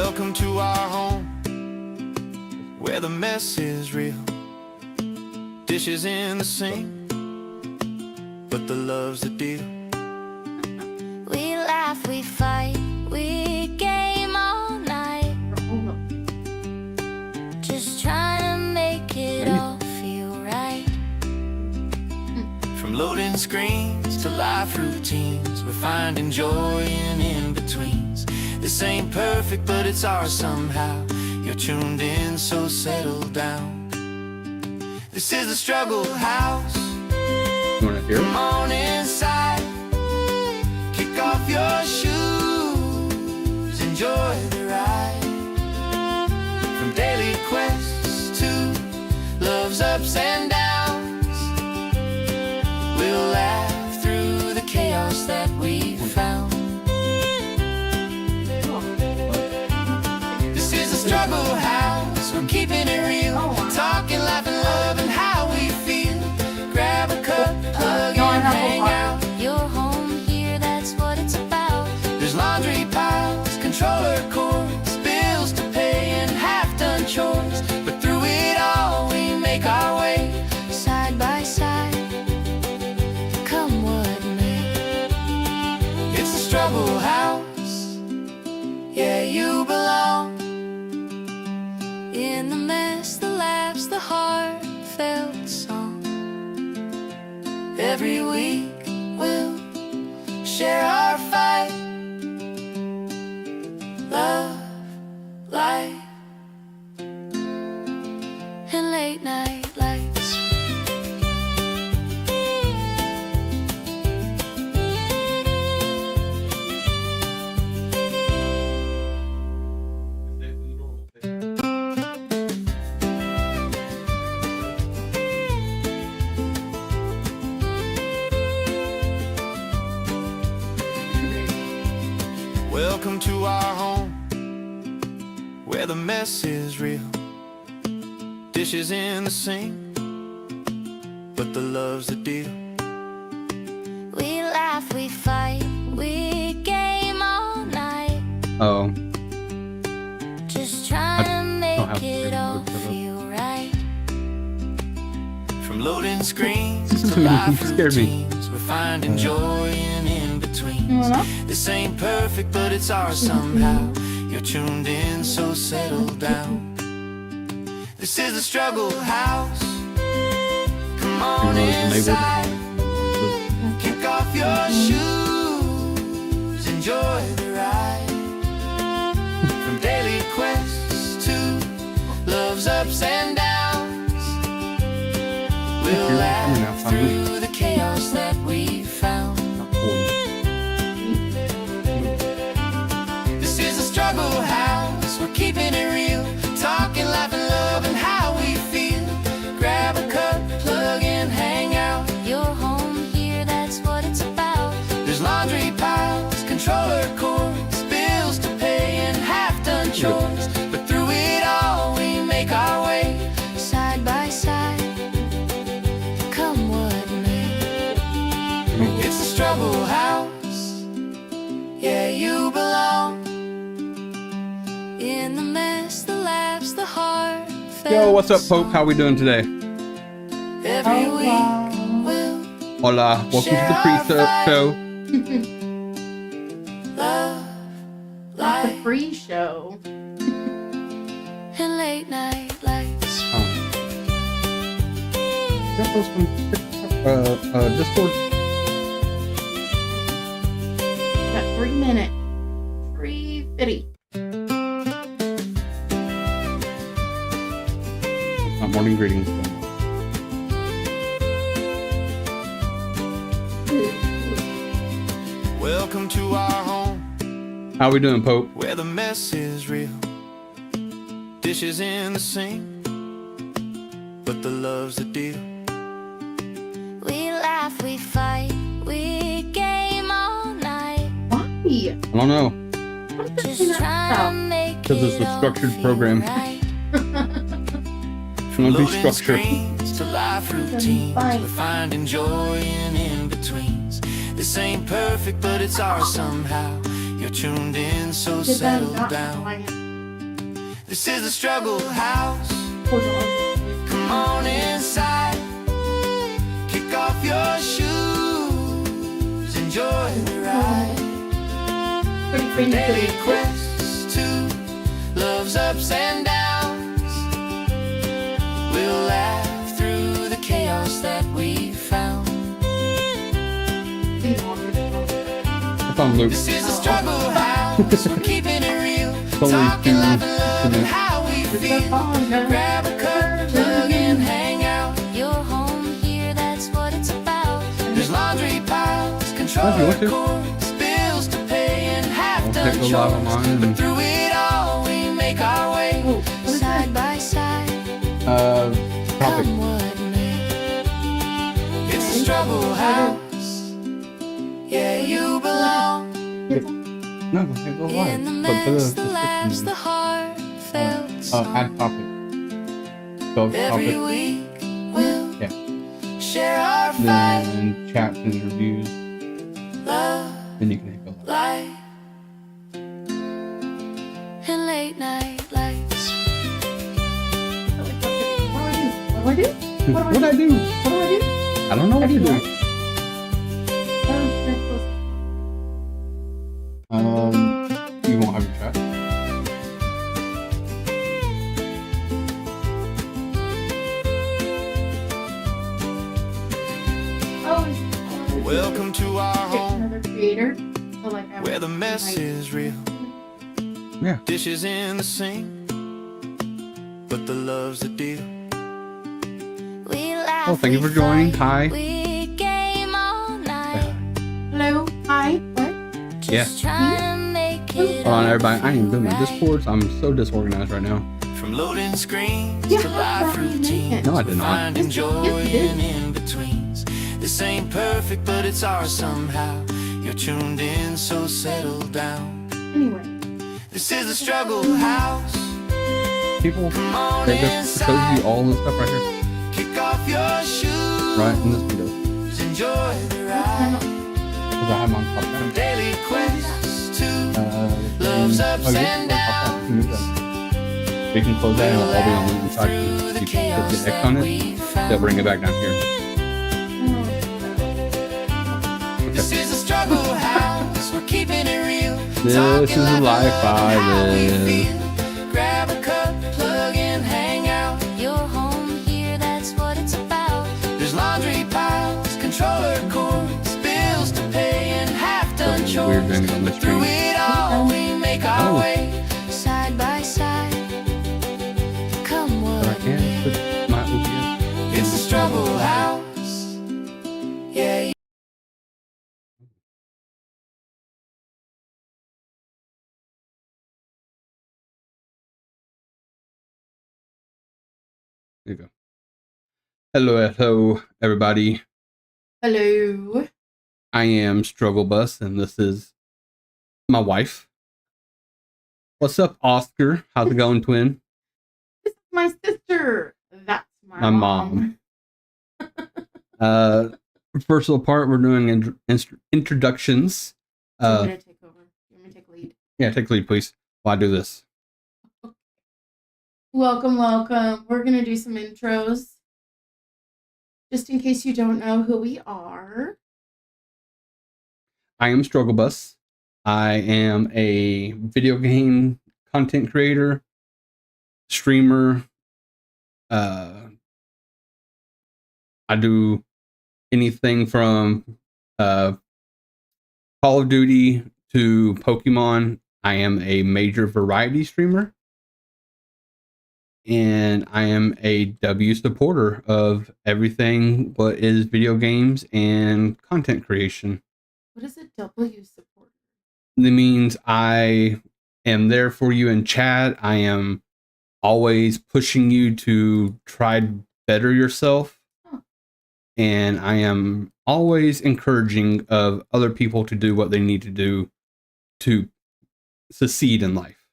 Welcome to our home, where the mess is real. Dishes in the sink, but the love's the deal. We laugh, we fight, we game all night, just trying to make it all feel right. From loading screens to life routines, we're finding joy in in-betweens. This ain't perfect, but it's ours somehow. You're tuned in, so settle down. This is the struggle house. You wanna hear Come it? on inside, kick off your shoes, enjoy the ride. From daily quests to love's ups and downs, we'll laugh through the chaos that we found. This is the struggle house, we're keeping it real, talking, laughing, loving how we feel. Grab a cup, plug in, hang out. You're home here, that's what it's about. There's laundry piles, controller cords, bills to pay and half-done chores. But through it all, we make our way, side by side, come what may. It's the struggle house, yeah, you belong. In the mess, the laughs, the heartfelt song. Every week we'll share our fight, love, life, and late night lights. Welcome to our home, where the mess is real. Dishes in the sink, but the love's the deal. We laugh, we fight, we game all night, Oh, just trying to have make to it all remove it. feel right. From loading screens to life Scared me. routines, we're finding joy in in-betweens. This ain't perfect, but it's ours somehow. You're tuned in, so settle down. This is the struggle house. Come on inside, kick off your shoes, enjoy the ride. From daily quests to love's ups and downs, we'll laugh through the chaos that we found. This is a struggle house, we're keeping it real, talking, laughing, loving how we feel. Grab a cup, plug in, hang out. You're home here, that's what it's about. There's laundry piles, controller cords, bills to pay and half-done chores. But through it all, we make our way, side by side, come what may. It's a struggle house, yeah, you belong. In the mess, the laughs, the heart. Yo, what's up, Pope? How we doing today? Every week we'll Hola, welcome to the pre-show. love, The life, free show. And late night lights. That was from Discord. Got 3 minutes. Free fitty. Morning greetings. welcome to our home, How we doing, Pope? where the mess is real. Dishes in the sink, but the love's the deal. We laugh, we fight, we game all night, Why? I don't know. What does just that trying to about? make Because it's it a all structured feel program. right. If you want to be Loading structured. screens to life routines, we're finding joy in in-betweens. This ain't perfect, but it's ours somehow. You're tuned in, so Did that settle not down. fly in? This is the struggle house. Poor dog. Come on inside. Kick off your shoes. Enjoy the ride. Pretty friendly. Daily quests to love's ups and downs. We'll laugh through the chaos that we found. It's on loop. This is the struggle house. We're keeping it real. Only Talking, two laughing, loving minutes. how we feel. Grab a cup, plug in, hang out. You're home here, that's what it's about. There's laundry piles, If you controller want to. cords, bills to pay, and I'll half-done take a lot of chores. mine But and through it all, we make our way. Oh, what is that? Side by side, topic. come what may. It's a struggle house. Yeah, you belong. No, go ahead, go In live. the But put mess, a the laughs, description. the heartfelt Add song. topic. Go Every topic. week, we'll Yeah. share our fight, Then chats and reviews. love, Then you can hit go live. light. And late night lights. What do I do? What do I do? What'd I do? What do I do? I don't know what you do. You won't have your chat. Oh, Welcome to our home, another creator. So like I where the mess is real. Yeah. Dishes in the sink, but the love's the deal. We laugh, Oh, thank you we for joining. fight, Hi. We game all night. Hello, hi, what? Just Yeah. trying to make it Hold on, all everybody. I am doing my right. Discords. I'm so disorganized right now. From loading screens Yeah, to life that's right, routines, No, I did not. finding joy Yes, you did. in in-betweens. This ain't perfect, but it's ours somehow. You're tuned in, so settle down. Anyway, This is the struggle house. People, Come on they just shows you inside. all this stuff right here. Kick off your shoes. Right in this video. Enjoy the ride. Because I have them on top From down. daily quests to Oh, love's ups yeah, and top down. downs. You can move that. We can close that and it'll all be on the inside. Through the You can chaos hit the X that on it. we They'll found. bring it back down here. This is a struggle house. We're keeping it real. This Talking, is the laughing, life I loving how we live. feel. Grab a cup, plug in, hang out. You're home here, that's what it's about. There's laundry piles, controller cords, bills to pay, and half-done Something weird chores. doing it on the But through screen. it all, we make our Oh. way. Side by side, come But I what can't may. put my OBS. It's a struggle house. Yeah. There you go. Hello, everybody. hello. I am Struggle Bus, and this is my wife. What's up, Oscar? How's it going, twin? This is my sister. That's my, My mom. First little part, we're doing introductions. I'm gonna take over. I'm gonna take lead. Yeah, take the lead, please, while I do this. Welcome, welcome. We're gonna do some intros. Just in case you don't know who we are. I am Struggle Bus. I am a video game content creator, streamer. I do anything from Call of Duty to Pokemon. I am a major variety streamer. And I am a W supporter of everything what is video games and content creation. What is a W supporter? That means I am there for you in chat. I am always pushing you to try to better yourself. Huh. And I am always encouraging of other people to do what they need to do to succeed in life.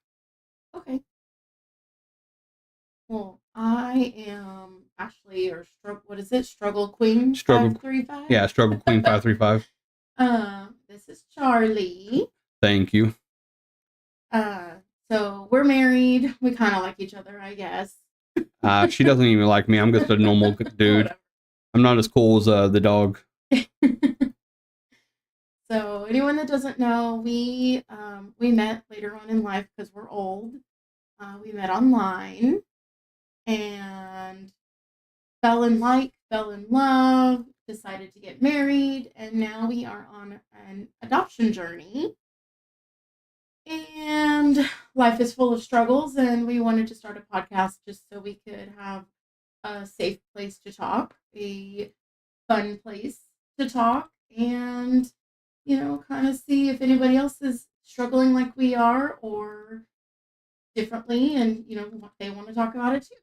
Okay. Well, I am Ashley, or what is it? Struggle Queen. Struggle- 535. Yeah, Struggle Queen 535. This is Charlie. Thank you. So we're married. We kind of like each other, I guess. She doesn't even like me. I'm just a normal dude. Whatever. I'm not as cool as the dog. So anyone that doesn't know, we met later on in life because we're old. We met online and fell in love, decided to get married, and now we are on an adoption journey. And life is full of struggles, and we wanted to start a podcast just so we could have a safe place to talk, a fun place to talk, and, kind of see if anybody else is struggling like we are or differently, and, they want to talk about it too.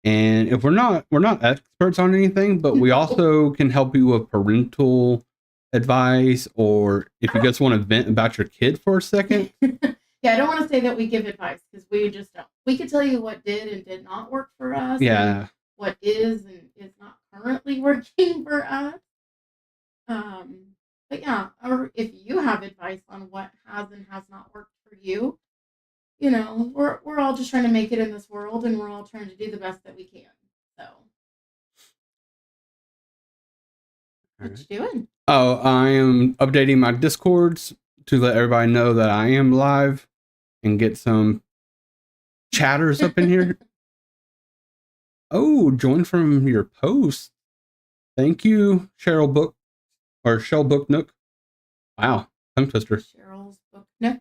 And if we're not experts on anything, but we also can help you with parental advice, or if you just want to vent about your kid for a second. Yeah, I don't want to say that we give advice because we just don't. We could tell you what did and did not work for us. Yeah. What is and is not currently working for us. But yeah, or if you have advice on what has and has not worked for you, we're all just trying to make it in this world, and we're all trying to do the best that we can. So, what you doing? Oh, I am updating my Discords to let everybody know that I am live and get some chatters up in here. Oh, join from your post. Thank you, Shell Book Nook. Wow, tongue twister. Cheryl's Book Nook.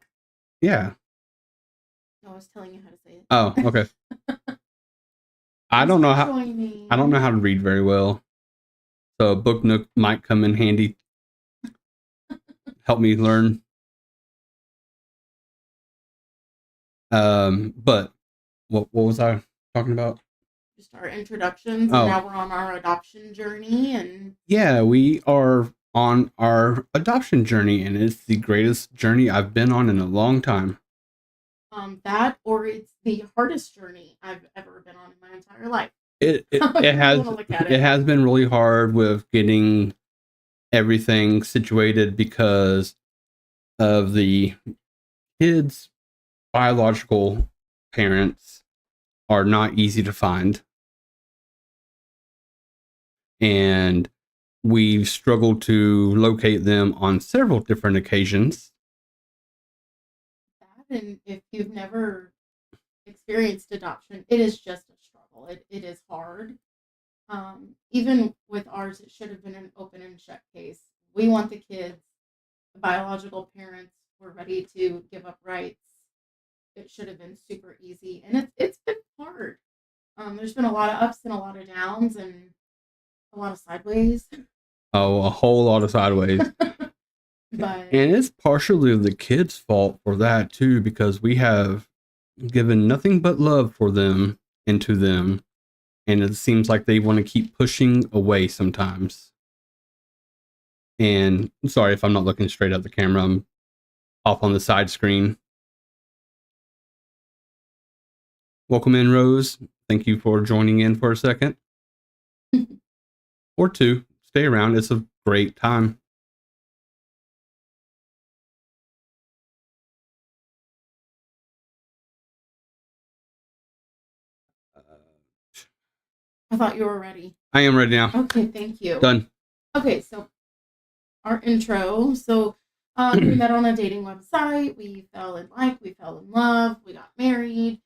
Yeah. No, I was telling you how to say it. Oh, okay. I don't know how to read very well, so Book Nook might come in handy. Help me learn. But what was I talking about? Just our introductions, and now we're on our adoption journey, and yeah, we are on our adoption journey, and it's the greatest journey I've been on in a long time. That, or it's the hardest journey I've ever been on in my entire life. It has been really hard with getting everything situated because of the kids' biological parents are not easy to find. And we've struggled to locate them on several different occasions. And if you've never experienced adoption, it is just a struggle. It is hard. Even with ours, it should have been an open and shut case. We want the kids. The biological parents were ready to give up rights. It should have been super easy, and it's been hard. There's been a lot of ups and a lot of downs and a lot of sideways. Oh, a whole lot of sideways. And it's partially the kids' fault for that too, because we have given nothing but love for them and to them, and it seems like they want to keep pushing away sometimes. And sorry if I'm not looking straight at the camera, I'm off on the side screen. Welcome in, Rose. Thank you for joining in for a second. Or two. Stay around. It's a great time. I thought you were ready. I am ready now. Okay, thank you. Done. Okay, so our intro. So we met on a dating website. We fell in love. We got married.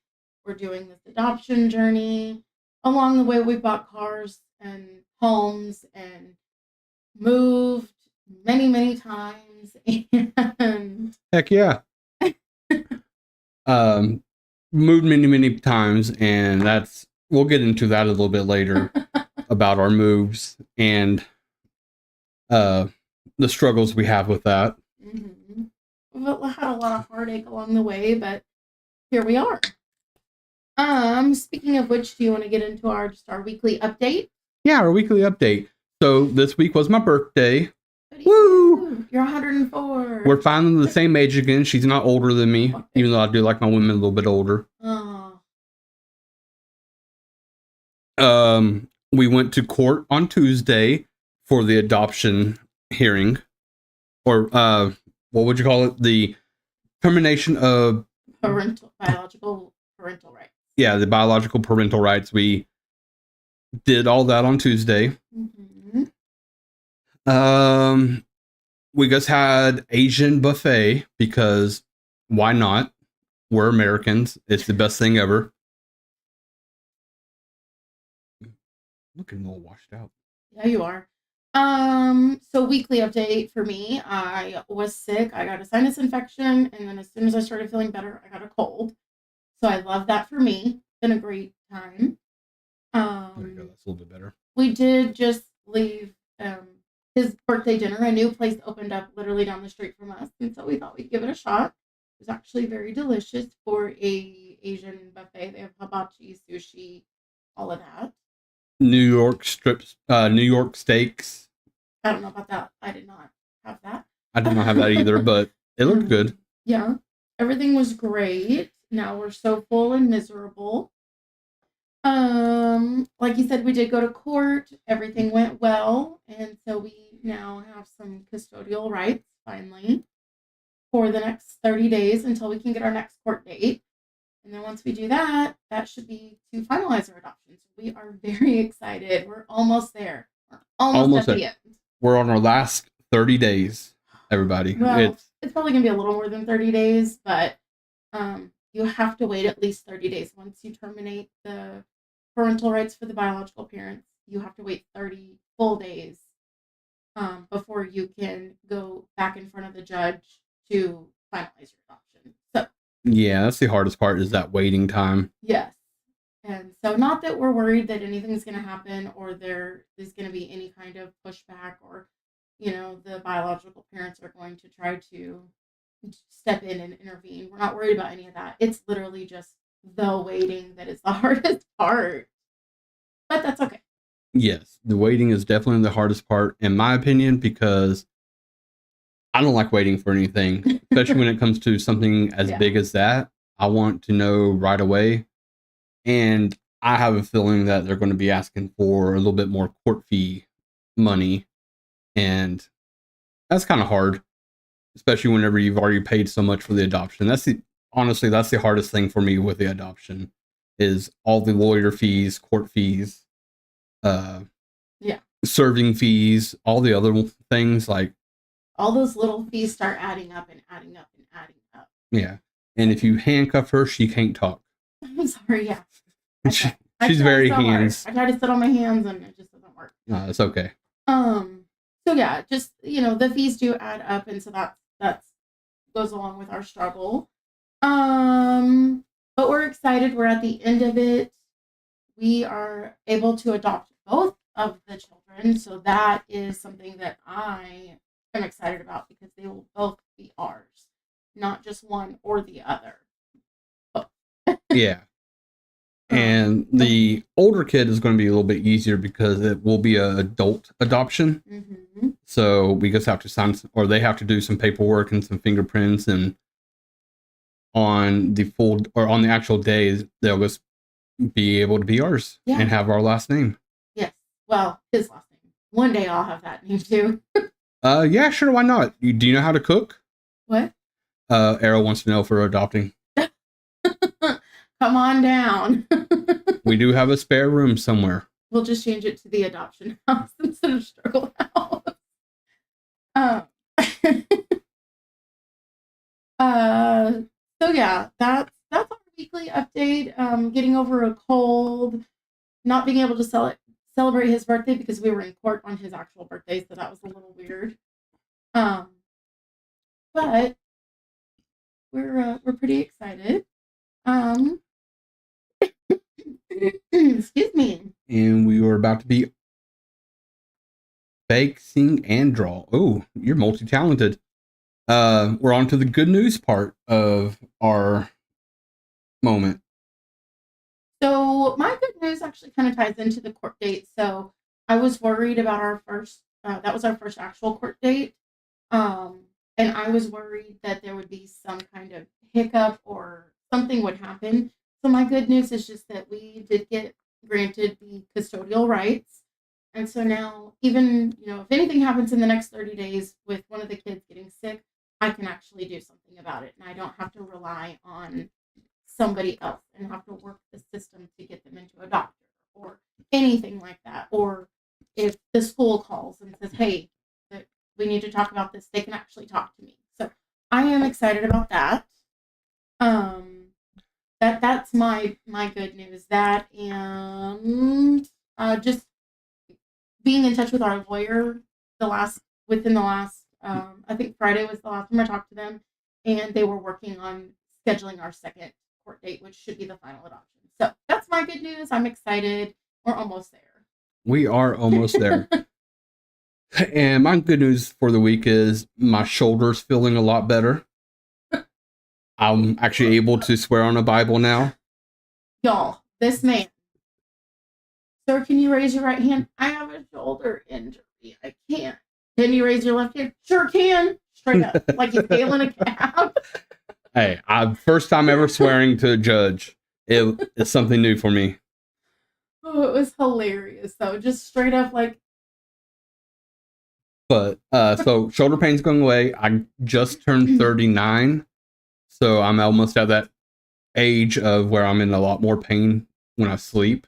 We're doing this adoption journey. Along the way, we bought cars and homes and moved many, many times. And heck yeah. Moved many, many times, and we'll get into that a little bit later about our moves and the struggles we have with that. Mm-hmm. We've had a lot of heartache along the way, but here we are. Speaking of which, do you want to get into our weekly update? Yeah, our weekly update. So this week was my birthday. Woo! You're 104. We're finally the same age again. She's not older than me, even though I do like my women a little bit older. We went to court on Tuesday for the adoption hearing, or what would you call it? The termination of biological parental rights. Yeah, the biological parental rights. We did all that on Tuesday. Mm-hmm. We just had Asian buffet because why not? We're Americans. It's the best thing ever. Looking a little washed out. Yeah, you are. So weekly update for me. I was sick. I got a sinus infection, and then as soon as I started feeling better, I got a cold. So I love that for me. Been a great time. There you go. That's a little bit better. We did just leave his birthday dinner. A new place opened up literally down the street from us, and so we thought we'd give it a shot. It was actually very delicious for a Asian buffet. They have hibachi, sushi, all of that. New York strips, New York steaks. I don't know about that. I did not have that. I did not have that either, but it looked good. Yeah, everything was great. Now we're so full and miserable. Like you said, we did go to court. Everything went well, and so we now have some custodial rights finally for the next 30 days until we can get our next court date. And then once we do that, that should be to finalize our adoption. So we are very excited. We're almost there. We're almost at the end. We're on our last 30 days, everybody. Well, it's probably going to be a little more than 30 days, but you have to wait at least 30 days. Once you terminate the parental rights for the biological parents, you have to wait 30 full days before you can go back in front of the judge to finalize your adoption. So yeah, that's the hardest part, is that waiting time. yes. And so not that we're worried that anything's going to happen or there is going to be any kind of pushback or, the biological parents are going to try to step in and intervene. We're not worried about any of that. It's literally just the waiting that is the hardest part. But that's okay. Yes, the waiting is definitely the hardest part, in my opinion, because I don't like waiting for anything, especially when it comes to something as big as that. I want to know right away. And I have a feeling that they're going to be asking for a little bit more court fee money. And that's kind of hard, especially whenever you've already paid so much for the adoption. Honestly, that's the hardest thing for me with the adoption, is all the lawyer fees, court fees, serving fees, all the other things, like all those little fees start adding up and adding up and adding up. Yeah. And if you handcuff her, she can't talk. I'm sorry, yeah. She's very hands. I try to sit on my hands and it just doesn't work. No, it's okay. So yeah, just the fees do add up, and so that goes along with our struggle. But we're excited. We're at the end of it. We are able to adopt both of the children, so that is something that I am excited about because they will both be ours, not just one or the other. Yeah. And the older kid is going to be a little bit easier because it will be an adult adoption. Mm-hmm. So we just have to sign, or they have to do some paperwork and some fingerprints, and on the actual day, they'll just be able to be ours and have our last name. Yes. Well, his last name. One day I'll have that name too. Yeah, sure. Why not? Do you know how to cook? What? Arrow wants to know if we're adopting. Come on down. We do have a spare room somewhere. We'll just change it to the adoption house instead of struggle house. So yeah, that's our weekly update. Getting over a cold, not being able to celebrate his birthday because we were in court on his actual birthday, so that was a little weird. But we're pretty excited. Excuse me. And we were about to be bake, sing, and draw. Oh, you're multi-talented. We're on to the good news part of our moment. So my good news actually kind of ties into the court date. So I was worried about our first, that was our first actual court date. And I was worried that there would be some kind of hiccup or something would happen. So my good news is just that we did get granted the custodial rights. And so now, even, if anything happens in the next 30 days with one of the kids getting sick, I can actually do something about it. And I don't have to rely on somebody else and have to work the system to get them into a doctor or anything like that. Or if the school calls and says, hey, we need to talk about this, they can actually talk to me. So I am excited about that. That's my good news. That and just being in touch with our lawyer within the last I think Friday was the last time I talked to them, and they were working on scheduling our second court date, which should be the final adoption. So that's my good news. I'm excited. We're almost there. We are almost there. And my good news for the week is my shoulder's feeling a lot better. I'm actually able to swear on a Bible now. Y'all, this man. Sir, can you raise your right hand? I have a shoulder injury. I can't. Can you raise your left hand? Sure can. Straight up. Like he's failing a cab. Hey, first time ever swearing to a judge. It's something new for me. Oh, it was hilarious though. Just straight up like. But so shoulder pain's going away. I just turned 39. So I'm almost at that age of where I'm in a lot more pain when I sleep.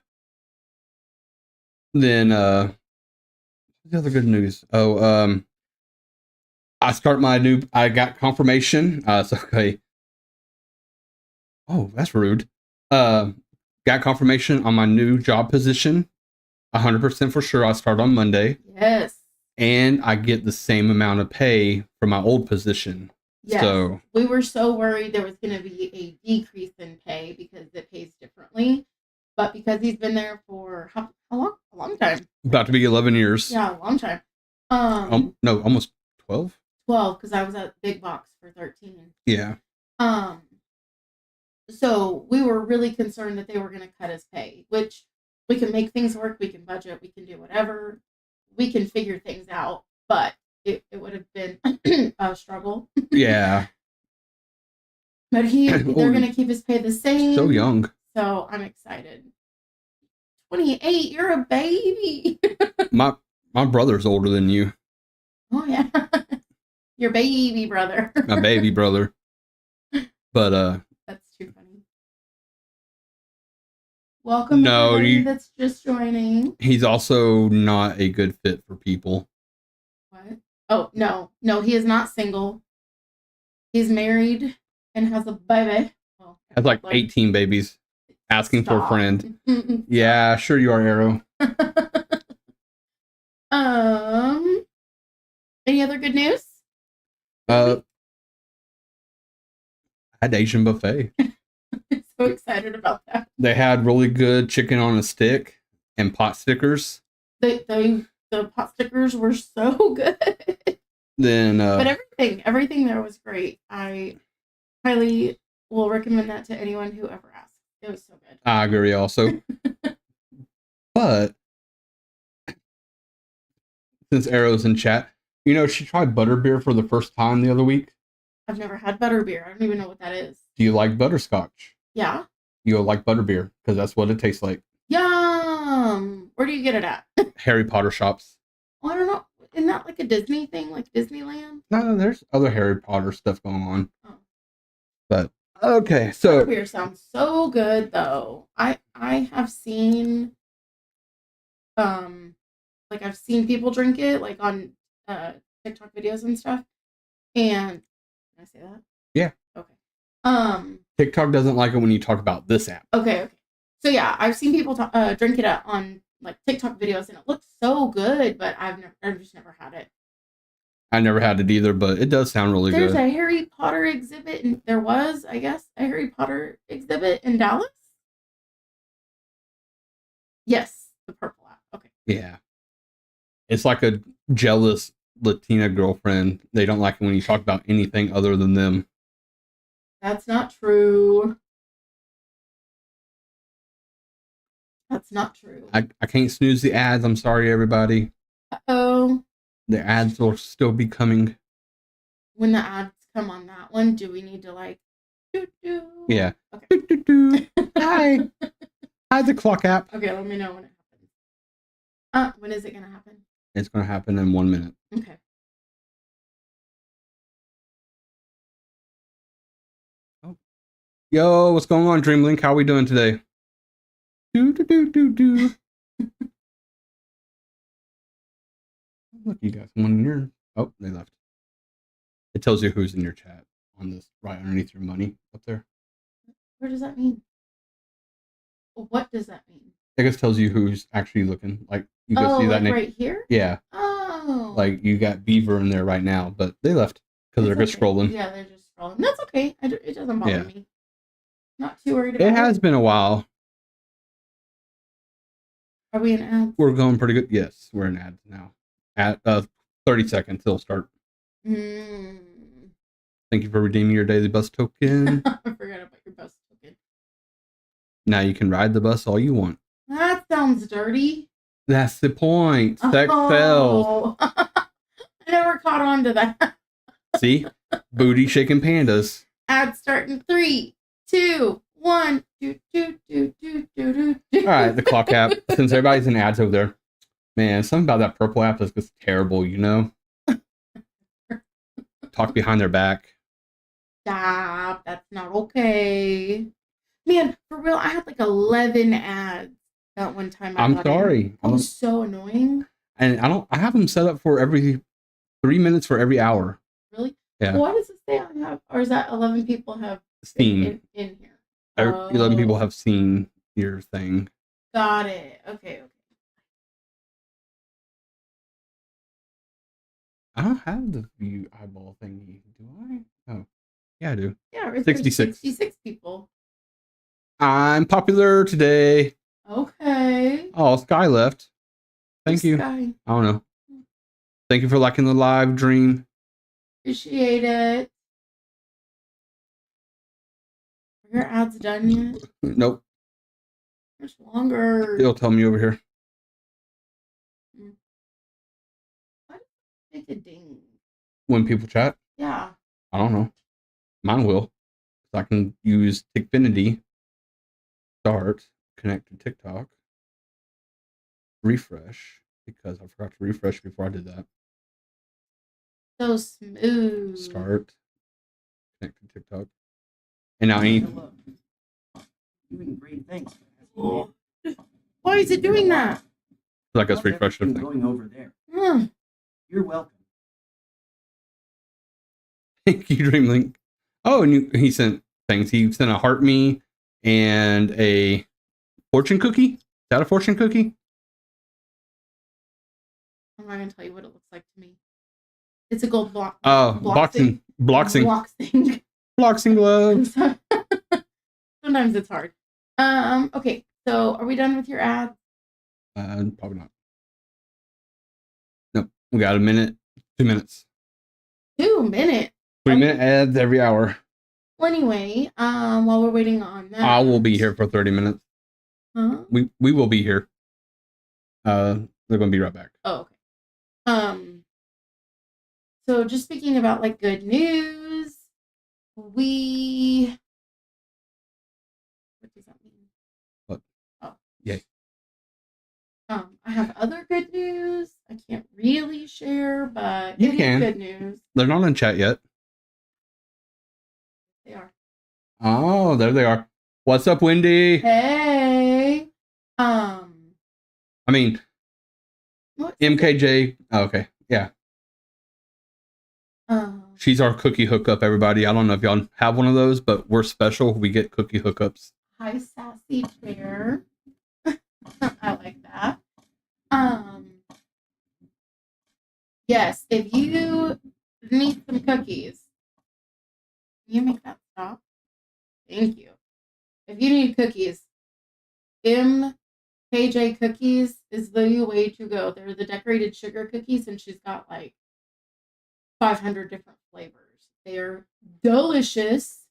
Then the other good news. I got confirmation. Okay. Oh, that's rude. Got confirmation on my new job position. 100% for sure. I start on Monday. Yes. And I get the same amount of pay for my old position. Yes. So we were so worried there was going to be a decrease in pay because it pays differently. But because he's been there for how long? A long time. About to be 11 years. Yeah, a long time. No, almost 12. 12, because I was at Big Box for 13. Yeah. So we were really concerned that they were going to cut his pay, which we can make things work. We can budget. We can do whatever. We can figure things out. But it would have been a struggle. Yeah. But they're going to keep his pay the same. So young. So I'm excited. 28, you're a baby. My brother's older than you. Oh yeah. Your baby brother. My baby brother. But that's too funny. Welcome everybody that's just joining. He's also not a good fit for people. What? Oh, no, he is not single. He's married and has a baby. Well, has like 18 babies. Asking for a friend. Yeah, sure you are, Arrow. Any other good news? I had Asian buffet. I'm so excited about that. They had really good chicken on a stick and pot stickers. The pot stickers were so good. Then but everything there was great. I highly will recommend that to anyone who ever asks. It was so good. I agree also. But since Arrow's in chat, she tried butterbeer for the first time the other week. I've never had butterbeer. I don't even know what that is. Do you like butterscotch? Yeah. You'll like butterbeer because that's what it tastes like. Yum! Where do you get it at? Harry Potter shops. Oh, I don't know. Isn't that like a Disney thing, like Disneyland? No, there's other Harry Potter stuff going on. Oh. But okay, so butterbeer sounds so good though. I have seen I've seen people drink it like on TikTok videos and stuff. And can I say that? Yeah. Okay. TikTok doesn't like it when you talk about this app. Okay. So yeah, I've seen people drink it on like TikTok videos, and it looks so good, but I've just never had it. I never had it either, but it does sound really good. There's a Harry Potter exhibit, and there was, I guess, a Harry Potter exhibit in Dallas. Yes, the purple app. Okay. Yeah. It's like a jealous Latina girlfriend. They don't like it when you talk about anything other than them. That's not true. That's not true. I can't snooze the ads. I'm sorry, everybody. Uh-oh. The ads will still be coming. When the ads come on that one, do we need to like doo-doo? Yeah. Okay. Doo-doo-doo. Hi. Hi, the clock app. Okay, let me know when it happens. When is it gonna happen? It's gonna happen in 1 minute. Okay. Oh. Yo, what's going on, Dreamlink? How are we doing today? Do do do do do. Look, you got someone in your. Oh, they left. It tells you who's in your chat on this right underneath your money up there. What does that mean? What does that mean? I guess tells you who's actually looking. Like you can see that like name right here. Yeah. Oh. Like you got Beaver in there right now, but they left because they're just scrolling. Yeah, they're just scrolling. That's okay. It doesn't bother Yeah. me. Not too worried about it. It has been a while. Are we in ads? We're going pretty good. Yes, we're in ads now. At 30 seconds, it'll start. Mm. Thank you for redeeming your daily bus token. I forgot about your bus token. Now you can ride the bus all you want. That sounds dirty. That's the point. Sex sells. I never caught on to that. See? Booty shaking pandas. Ad start in 3, 2, 1. Do, do, do, do, do, do, do. All right, the clock app. Since everybody's in ads over there, man, something about that purple app is just terrible, you know? Talk behind their back. Stop. That's not okay. Man, for real, I had like 11 ads that one time. I'm sorry. That was so annoying. And I have them set up for every 3 minutes for every hour. Really? Yeah. What does it say I have? Or is that 11 people have Seen. in here? 11 people have seen your thing. Got it. Okay. I don't have the view eyeball thingy, do I? Oh, yeah, I do. Yeah, it's 66. 66 people. I'm popular today. Okay. Oh, Sky left. Thank you. Sky. I don't know. Thank you for liking the live dream. Appreciate it. Are your ads done yet? Nope. Much longer. It'll tell me over here. Why does it make a ding? When people chat? Yeah. I don't know. Mine will. So I can use Tickfinity. Start. Connect to TikTok. Refresh. Because I forgot to refresh before I did that. So smooth. Start. Connect to TikTok. And now any. Doing great things. Why is it doing that? Like us refresh the thing. Going over there. Hmm. You're welcome. Thank you, Dreamlink. Oh, and he sent things. He sent a heart me and a fortune cookie. Is that a fortune cookie? I'm not gonna tell you what it looks like to me. It's a gold block. Oh, boxing Bloxing. Boxing gloves. Sometimes it's hard. Okay, so are we done with your ad? Probably not. Nope. We got a minute, 2 minutes. 2 minutes. 3-minute ads every hour. Well, anyway, while we're waiting on that, I will be here for 30 minutes. Huh? We will be here. They're going to be right back. Oh, okay. So just speaking about like good news, what does that mean? What? Oh. Yay. I have other good news. I can't really share, but You it is can. good news. They're not in chat yet. They are. Oh, there they are. What's up, Wendy? Hey. I mean, What? MKJ. Oh, okay. Yeah. She's our cookie hookup, everybody. I don't know if y'all have one of those, but we're special. We get cookie hookups. Hi, sassy chair. I like that. Yes, if you need some cookies, can you make that stop? Thank you. If you need cookies, MKJ Cookies is the way to go. They're the decorated sugar cookies, and she's got like 500 different flavors. They are delicious.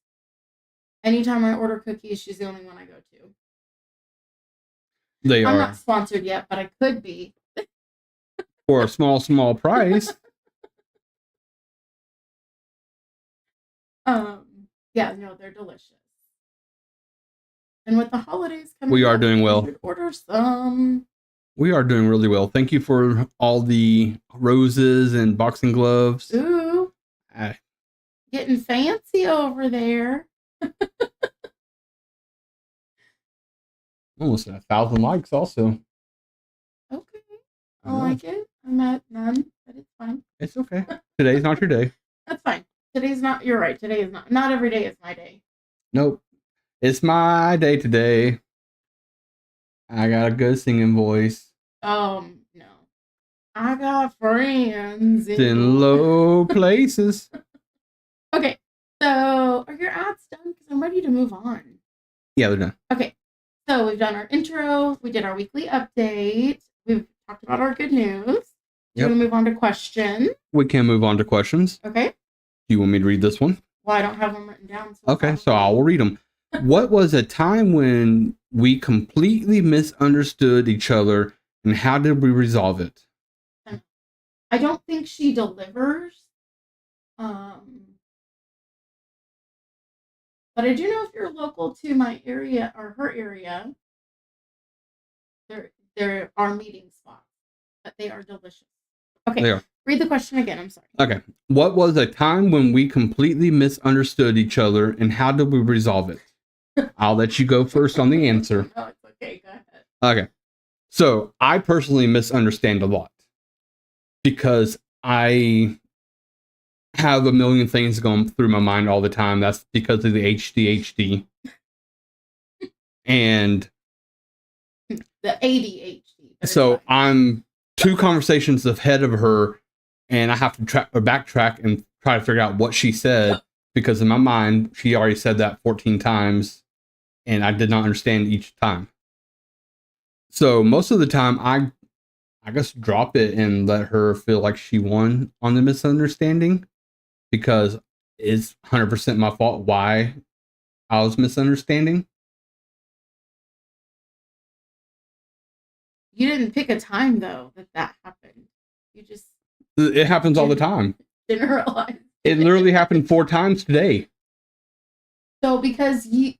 Anytime I order cookies, she's the only one I go to. They I'm are not sponsored yet, but I could be. for a small price. Yeah, no, they're delicious. And with the holidays coming, We are up, doing you well. should order some. We are doing really well. Thank you for all the roses and boxing gloves. Ooh, Ah, getting fancy over there. Almost 1,000 likes also. Okay. I like it. I'm at none, but it's fine. It's okay. Today's not your day. That's fine. Today's not, you're right. Today is not every day is my day. Nope. It's my day today. I got a good singing voice. No. I got friends In low places. Okay. So are your ads done? Because I'm ready to move on. Yeah, they're done. Okay. So we've done our intro. We did our weekly update. We've talked about our good news. You want to move on to questions? We can move on to questions. Okay. Do you want me to read this one? Well, I don't have them written down. Okay, so I will read them. What was a time when we completely misunderstood each other, and how did we resolve it? I don't think she delivers. But I do know if you're local to my area or her area, there are meeting spots, but they are delicious. Okay, They are. Read the question again. I'm sorry. Okay. What was a time when we completely misunderstood each other, and how did we resolve it? I'll let you go first on the answer. No, it's okay. Go ahead. Okay. So I personally misunderstand a lot because I have a million things going through my mind all the time. That's because of the HDHD. And The ADHD. so I'm 2 conversations ahead of her, and I have to backtrack and try to figure out what she said, because in my mind, she already said that 14 times, and I did not understand each time. So most of the time, I guess drop it and let her feel like she won on the misunderstanding, because it's 100% my fault why I was misunderstanding. You didn't pick a time though that happened. You just It happens all the time. generalized. It literally happened 4 times today. So because you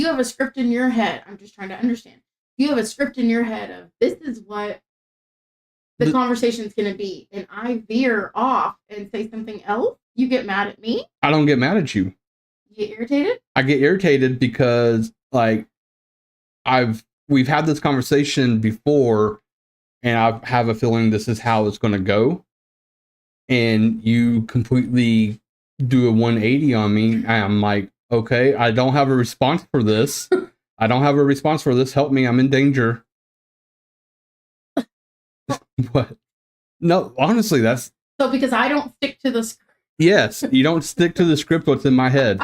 have a script in your head, I'm just trying to understand. You have a script in your head of this is what the conversation's going to be, and I veer off and say something else, you get mad at me? I don't get mad at you. You get irritated? I get irritated because, like, we've had this conversation before, and I have a feeling this is how it's going to go, and you completely do a 180 on me, and I'm like, okay, I don't have a response for this. I don't have a response for this. Help me, I'm in danger. What? No, honestly, that's... So because I don't stick to the script. Yes, you don't stick to the script what's in my head.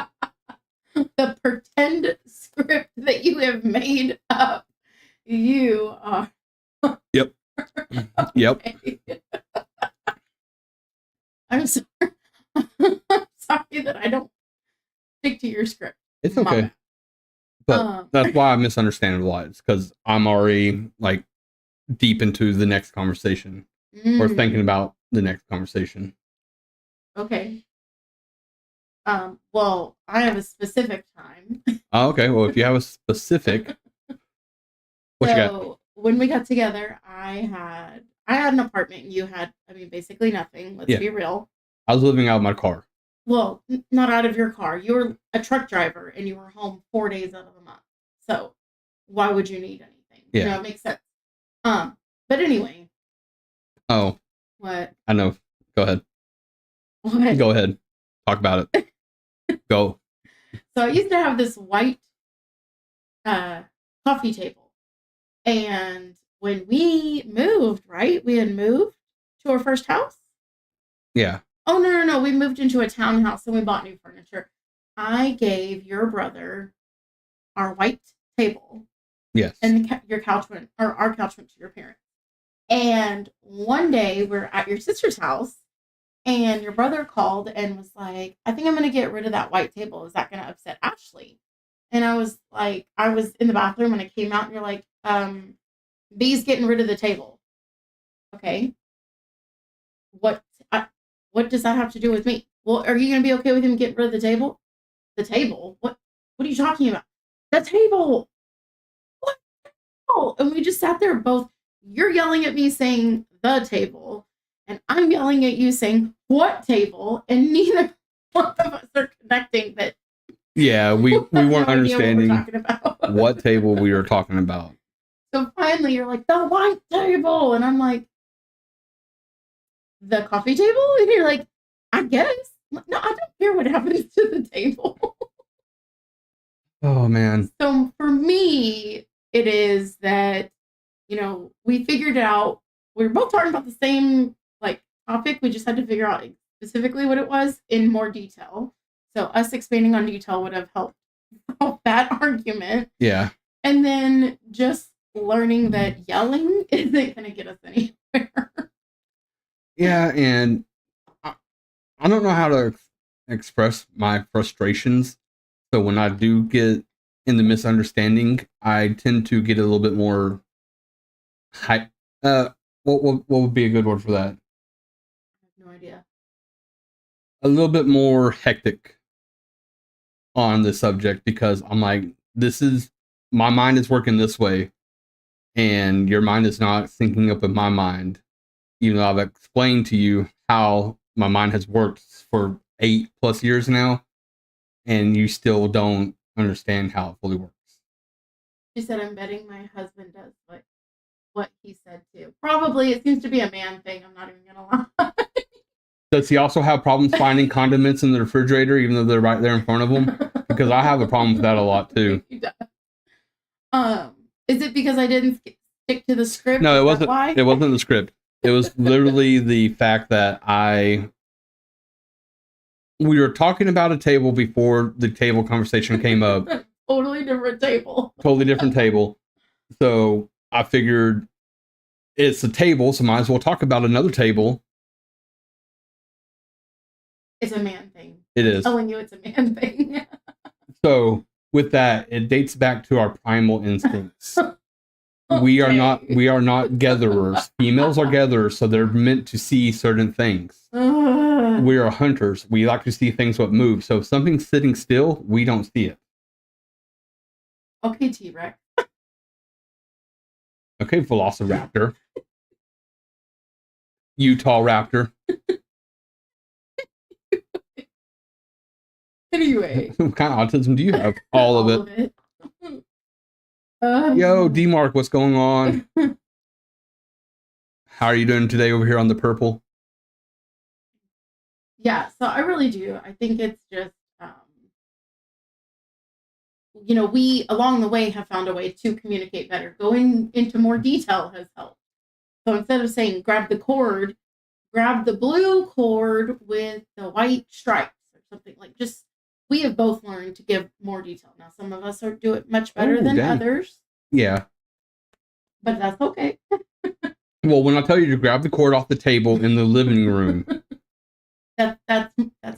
The pretend script that you have made up. You are... Yep. Yep. I'm sorry. I'm sorry that I don't stick to your script. It's okay. Mama. But that's why I misunderstand it a lot. It's because I'm already, like, deep into the next conversation or thinking about the next conversation. Okay. Well, I have a specific time. Oh, okay. Well, if you have a specific, what you got? So when we got together, I had an apartment. And you had, basically nothing. Let's be real. I was living out of my car. Well, not out of your car. You were a truck driver, and you were home 4 days out of the month. So why would you need anything? Yeah. You know, it makes sense. But anyway. Oh. What? I know. Go ahead. What? Go ahead. Talk about it. Go. So I used to have this white coffee table. And when we moved, right? We had moved to our first house. Yeah. Oh, no. We moved into a townhouse and we bought new furniture. I gave your brother our white table. Yes. And your couch went, or our couch went to your parents. And one day we're at your sister's house and your brother called and was like, I think I'm going to get rid of that white table. Is that going to upset Ashley? And I was like, I was in the bathroom and I came out and you're like, B's getting rid of the table. Okay. What does that have to do with me? Well, are you going to be okay with him getting rid of the table? The table? What are you talking about? The table. What? Oh, and we just sat there both. You're yelling at me saying the table, and I'm yelling at you saying what table, and neither one of us are connecting that. Yeah, we weren't understanding. What we're talking about. what table we were talking about. So finally, you're like, the white table. And I'm like, the coffee table? And you're like, I guess. No, I don't care what happens to the table. Oh, man. So for me, it is that, we figured out, we were both talking about the same topic. We just had to figure out specifically what it was in more detail. So us expanding on detail would have helped solve that argument. Yeah. And then just learning that yelling isn't going to get us anywhere. Yeah, and I don't know how to express my frustrations. So when I do get in the misunderstanding, I tend to get a little bit more hype. What would be a good word for that? I have no idea. A little bit more hectic on the subject, because I'm like, my mind is working this way, and your mind is not syncing up with my mind. Even though I've explained to you how my mind has worked for 8+ years now, and you still don't understand how it fully works. She said, I'm betting my husband does what he said too. Probably it seems to be a man thing. I'm not even going to lie. Does he also have problems finding condiments in the refrigerator, even though they're right there in front of him? Because I have a problem with that a lot too. He does. Is it because I didn't stick to the script? No, it wasn't. Why? It wasn't the script. It was literally the fact that we were talking about a table before the table conversation came up. Totally different table. Totally different table. So I figured it's a table, so might as well talk about another table. It's a man thing. It is. I'm telling you, it's a man thing. So with that, it dates back to our primal instincts. We are not gatherers. Females are gatherers, so they're meant to see certain things. We are hunters. We like to see things that move. So if something's sitting still, we don't see it. Okay, T-Rex. Okay, Velociraptor. Utah Raptor. Anyway. What kind of autism do you have? All of it. Yo, D-Mark, what's going on? How are you doing today over here on the purple? Yeah, so I really do. I think it's just, we along the way have found a way to communicate better. Going into more detail has helped. So instead of saying grab the cord, grab the blue cord with the white stripes or something we have both learned to give more detail. Now, some of us do it much better than others. Yeah. But that's okay. Well, when I tell you to grab the cord off the table in the living room, that's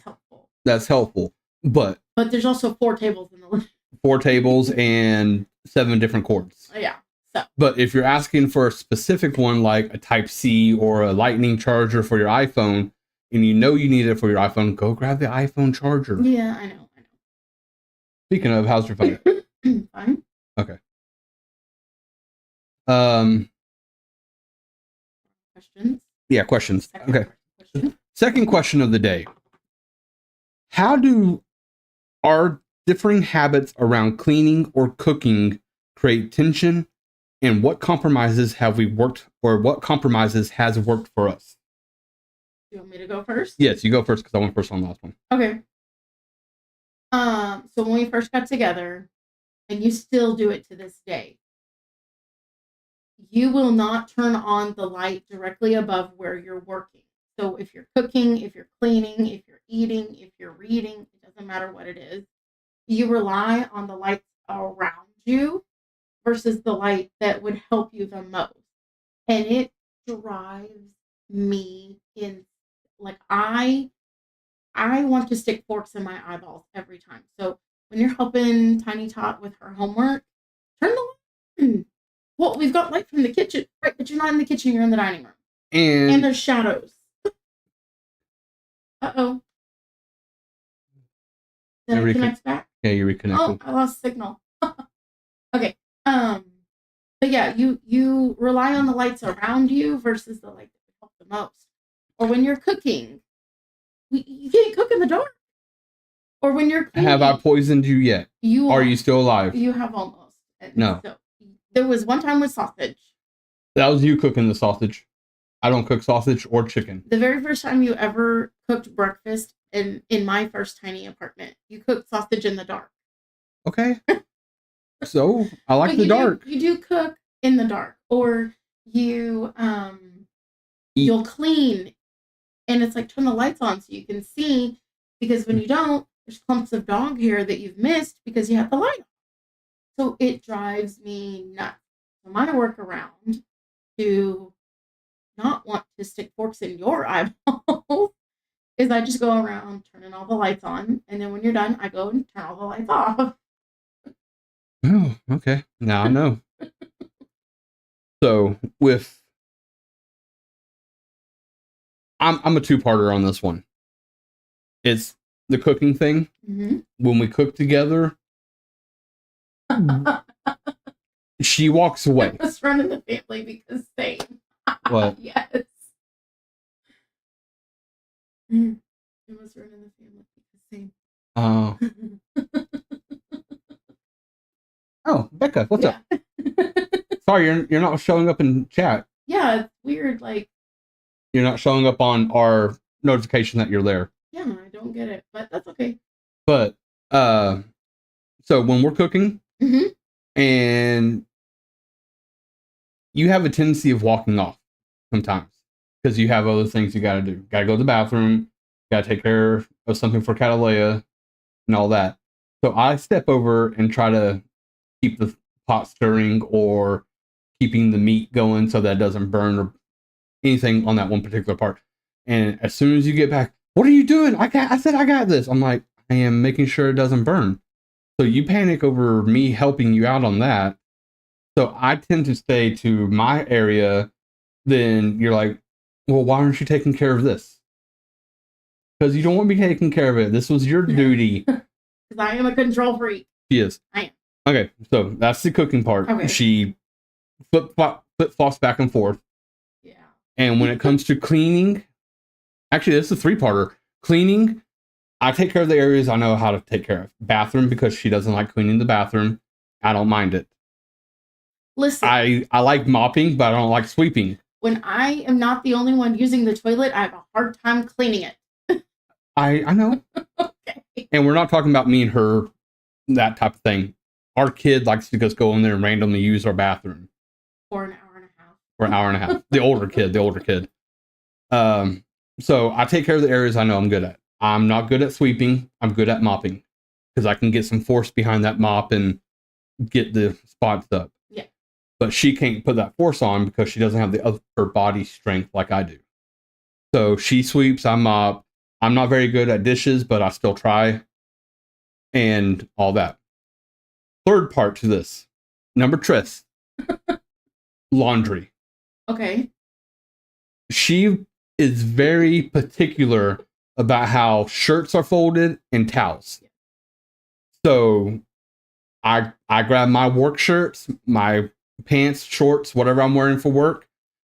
helpful. That's helpful. But there's also 4 tables in the living room. 4 tables and 7 different cords. Yeah. So. But if you're asking for a specific one, like a Type-C or a Lightning charger for your iPhone, and you need it for your iPhone, go grab the iPhone charger. Yeah, I know. Speaking of, how's your phone? Fine. Okay. Questions? Yeah, questions. Okay. Question. Second question of the day. How do our differing habits around cleaning or cooking create tension, and what compromises have we worked, or what compromises has worked for us? You want me to go first? Yes, you go first because I went first on the last one. Okay. So when we first got together, and you still do it to this day, you will not turn on the light directly above where you're working. So if you're cooking, if you're cleaning, if you're eating, if you're reading, it doesn't matter what it is, you rely on the lights around you versus the light that would help you the most. And it drives me in. I want to stick forks in my eyeballs every time. So when you're helping Tiny Tot with her homework, turn the light on. Well, we've got light from the kitchen, right? But you're not in the kitchen, you're in the dining room. And there's shadows. Uh-oh. Did I connect back? Yeah, you reconnected. Oh, I lost signal. Okay. But yeah, you rely on the lights around you versus the light that would help the most. Or when you're cooking, you can't cook in the dark. Or when you're cleaning. Have I poisoned you yet? Are you still alive? You have almost. And No. So there was one time with sausage. That was you cooking the sausage. I don't cook sausage or chicken. The very first time you ever cooked breakfast in my first tiny apartment, you cooked sausage in the dark. Okay. So I like the you dark. You do cook in the dark, or you you'll clean, and it's like turn the lights on so you can see, because when you don't, there's clumps of dog hair that you've missed because you have the light on. So it drives me nuts. So my workaround to not want to stick forks in your eyeballs is I just go around turning all the lights on, and then when you're done, I go and turn all the lights off. Oh, okay. Now I know. So with I'm a two-parter on this one. It's the cooking thing. Mm-hmm. When we cook together, she walks away. It's running the family because same. What? Yes. It was running the family because same. Oh, Becca, what's up? Sorry, you're not showing up in chat. Yeah, it's weird. Like, You're not showing up on our notification that you're there. yeah, I don't get it, but that's okay. But so when we're cooking, Mm-hmm. and you have a tendency of walking off sometimes because you have other things you got to do. Got to go to the bathroom. Got to take care of something for Catalea and all that. So I step over and try to keep the pot stirring or keeping the meat going so that it doesn't burn or anything on that one particular part. And as soon as you get back, what are you doing? I said I got this. I'm like, I am making sure it doesn't burn. So you panic over me helping you out on that. So I tend to stay to my area. Then you're like, well, why aren't you taking care of this? Because you don't want me taking care of it. This was your duty. Because I am a control freak. She is. I am. Okay, so that's the cooking part. Okay. She flip-flops back and forth. Yeah. And when it comes to cleaning, actually, this is a three-parter. Cleaning, I take care of the areas I know how to take care of. Bathroom, because she doesn't like cleaning the bathroom. I don't mind it. Listen. I like mopping, but I don't like sweeping. When I am not the only one using the toilet, I have a hard time cleaning it. I know. Okay. And we're not talking about me and her, that type of thing. Our kid likes to just go in there and randomly use our bathroom. For an hour and a half. For an hour and a half. The older kid. So I take care of the areas I know I'm good at. I'm not good at sweeping. I'm good at mopping. Because I can get some force behind that mop and get the spots up. Yeah. But she can't put that force on because she doesn't have the upper body strength like I do. So she sweeps, I mop. I'm not very good at dishes, but I still try. And all that. Third part to this. Number Tris. Laundry. Okay. She is very particular about how shirts are folded and towels. So I grab my work shirts, my pants, shorts, whatever I'm wearing for work.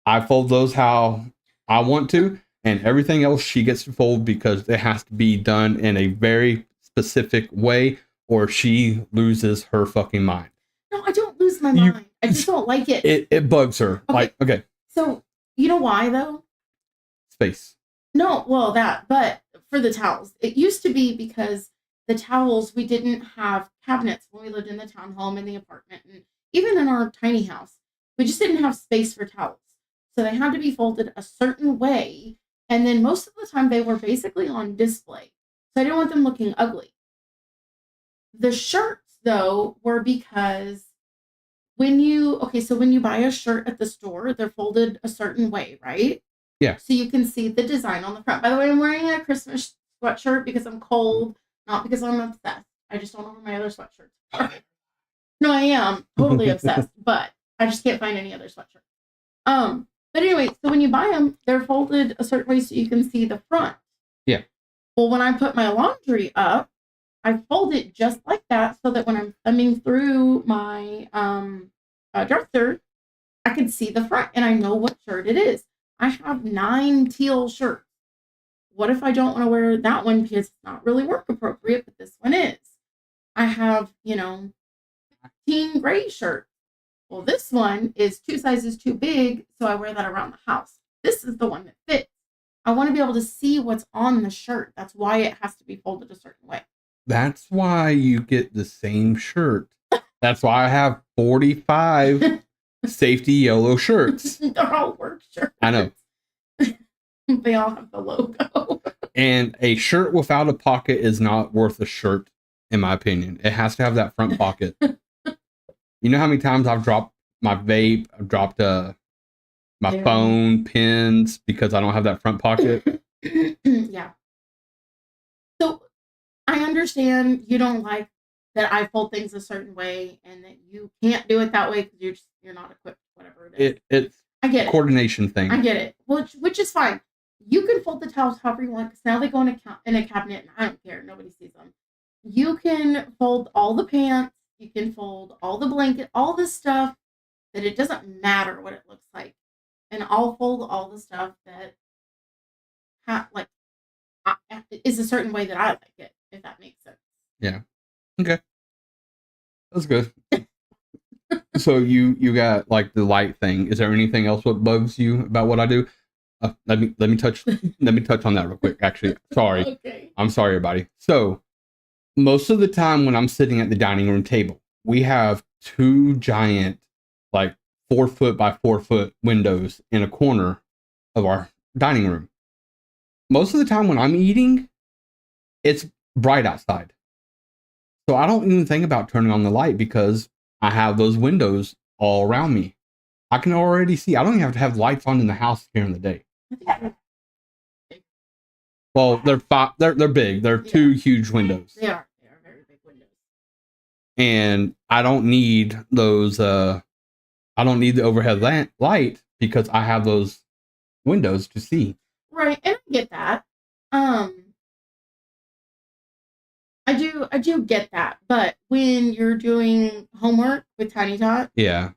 I fold those how I want to, and everything else she gets to fold because it has to be done in a very specific way or she loses her fucking mind. No, I don't lose my mind. I just don't like it. It bugs her. Okay. Like, okay. So, you know why though? Space. No, well, but for the towels, it used to be because the towels, we didn't have cabinets when we lived in the townhome and the apartment, and even in our tiny house, we just didn't have space for towels. So they had to be folded a certain way, and then most of the time they were basically on display. So I didn't want them looking ugly. The shirts, though, were because when you buy a shirt at the store, they're folded a certain way, right? Yeah. So you can see the design on the front. By the way, I'm wearing a Christmas sweatshirt because I'm cold, not because I'm obsessed. I just don't know where my other sweatshirts are. No, I am totally obsessed, but I just can't find any other sweatshirts. But anyway, so when you buy them, they're folded a certain way so you can see the front. Yeah. Well, when I put my laundry up, I fold it just like that so that when I'm thumbing through my dresser, I can see the front and I know what shirt it is. I have 9 teal shirts. What if I don't want to wear that one because it's not really work appropriate, but this one is? I have, teen gray shirt. Well, this one is 2 sizes too big, so I wear that around the house. This is the one that fits. I want to be able to see what's on the shirt. That's why it has to be folded a certain way. That's why you get the same shirt. That's why I have 45 safety yellow shirts. They're all work shirts. I know. They all have the logo. And a shirt without a pocket is not worth a shirt, in my opinion. It has to have that front pocket. You know how many times I've dropped my vape, I've dropped my phone, pins, because I don't have that front pocket? Yeah. So I understand you don't like that I fold things a certain way and that you can't do it that way because you're not equipped, whatever it is. It's I get a coordination thing. I get it. Which is fine. You can fold the towels however you want because now they go in a cabinet and I don't care. Nobody sees them. You can fold all the pants. You can fold all the blanket, all this stuff that it doesn't matter what it looks like. And I'll fold all the stuff that is a certain way that I like it, if that makes sense. Yeah. Okay. That's good. So you got like the light thing. Is there anything else what bugs you about what I do? Let me touch on that real quick. Actually, sorry. Okay. I'm sorry, everybody. So most of the time when I'm sitting at the dining room table, we have 2 giant, like 4 foot by 4 foot windows in a corner of our dining room. Most of the time when I'm eating, it's bright outside. So I don't even think about turning on the light because I have those windows all around me. I can already see. I don't even have to have lights on in the house during the day. Well, they're big. They're 2 huge windows. They are very big windows. And I don't need those. I don't need the overhead light because I have those windows to see. Right, and I get that. I do get that, but when you're doing homework with Tiny Tot, Yeah,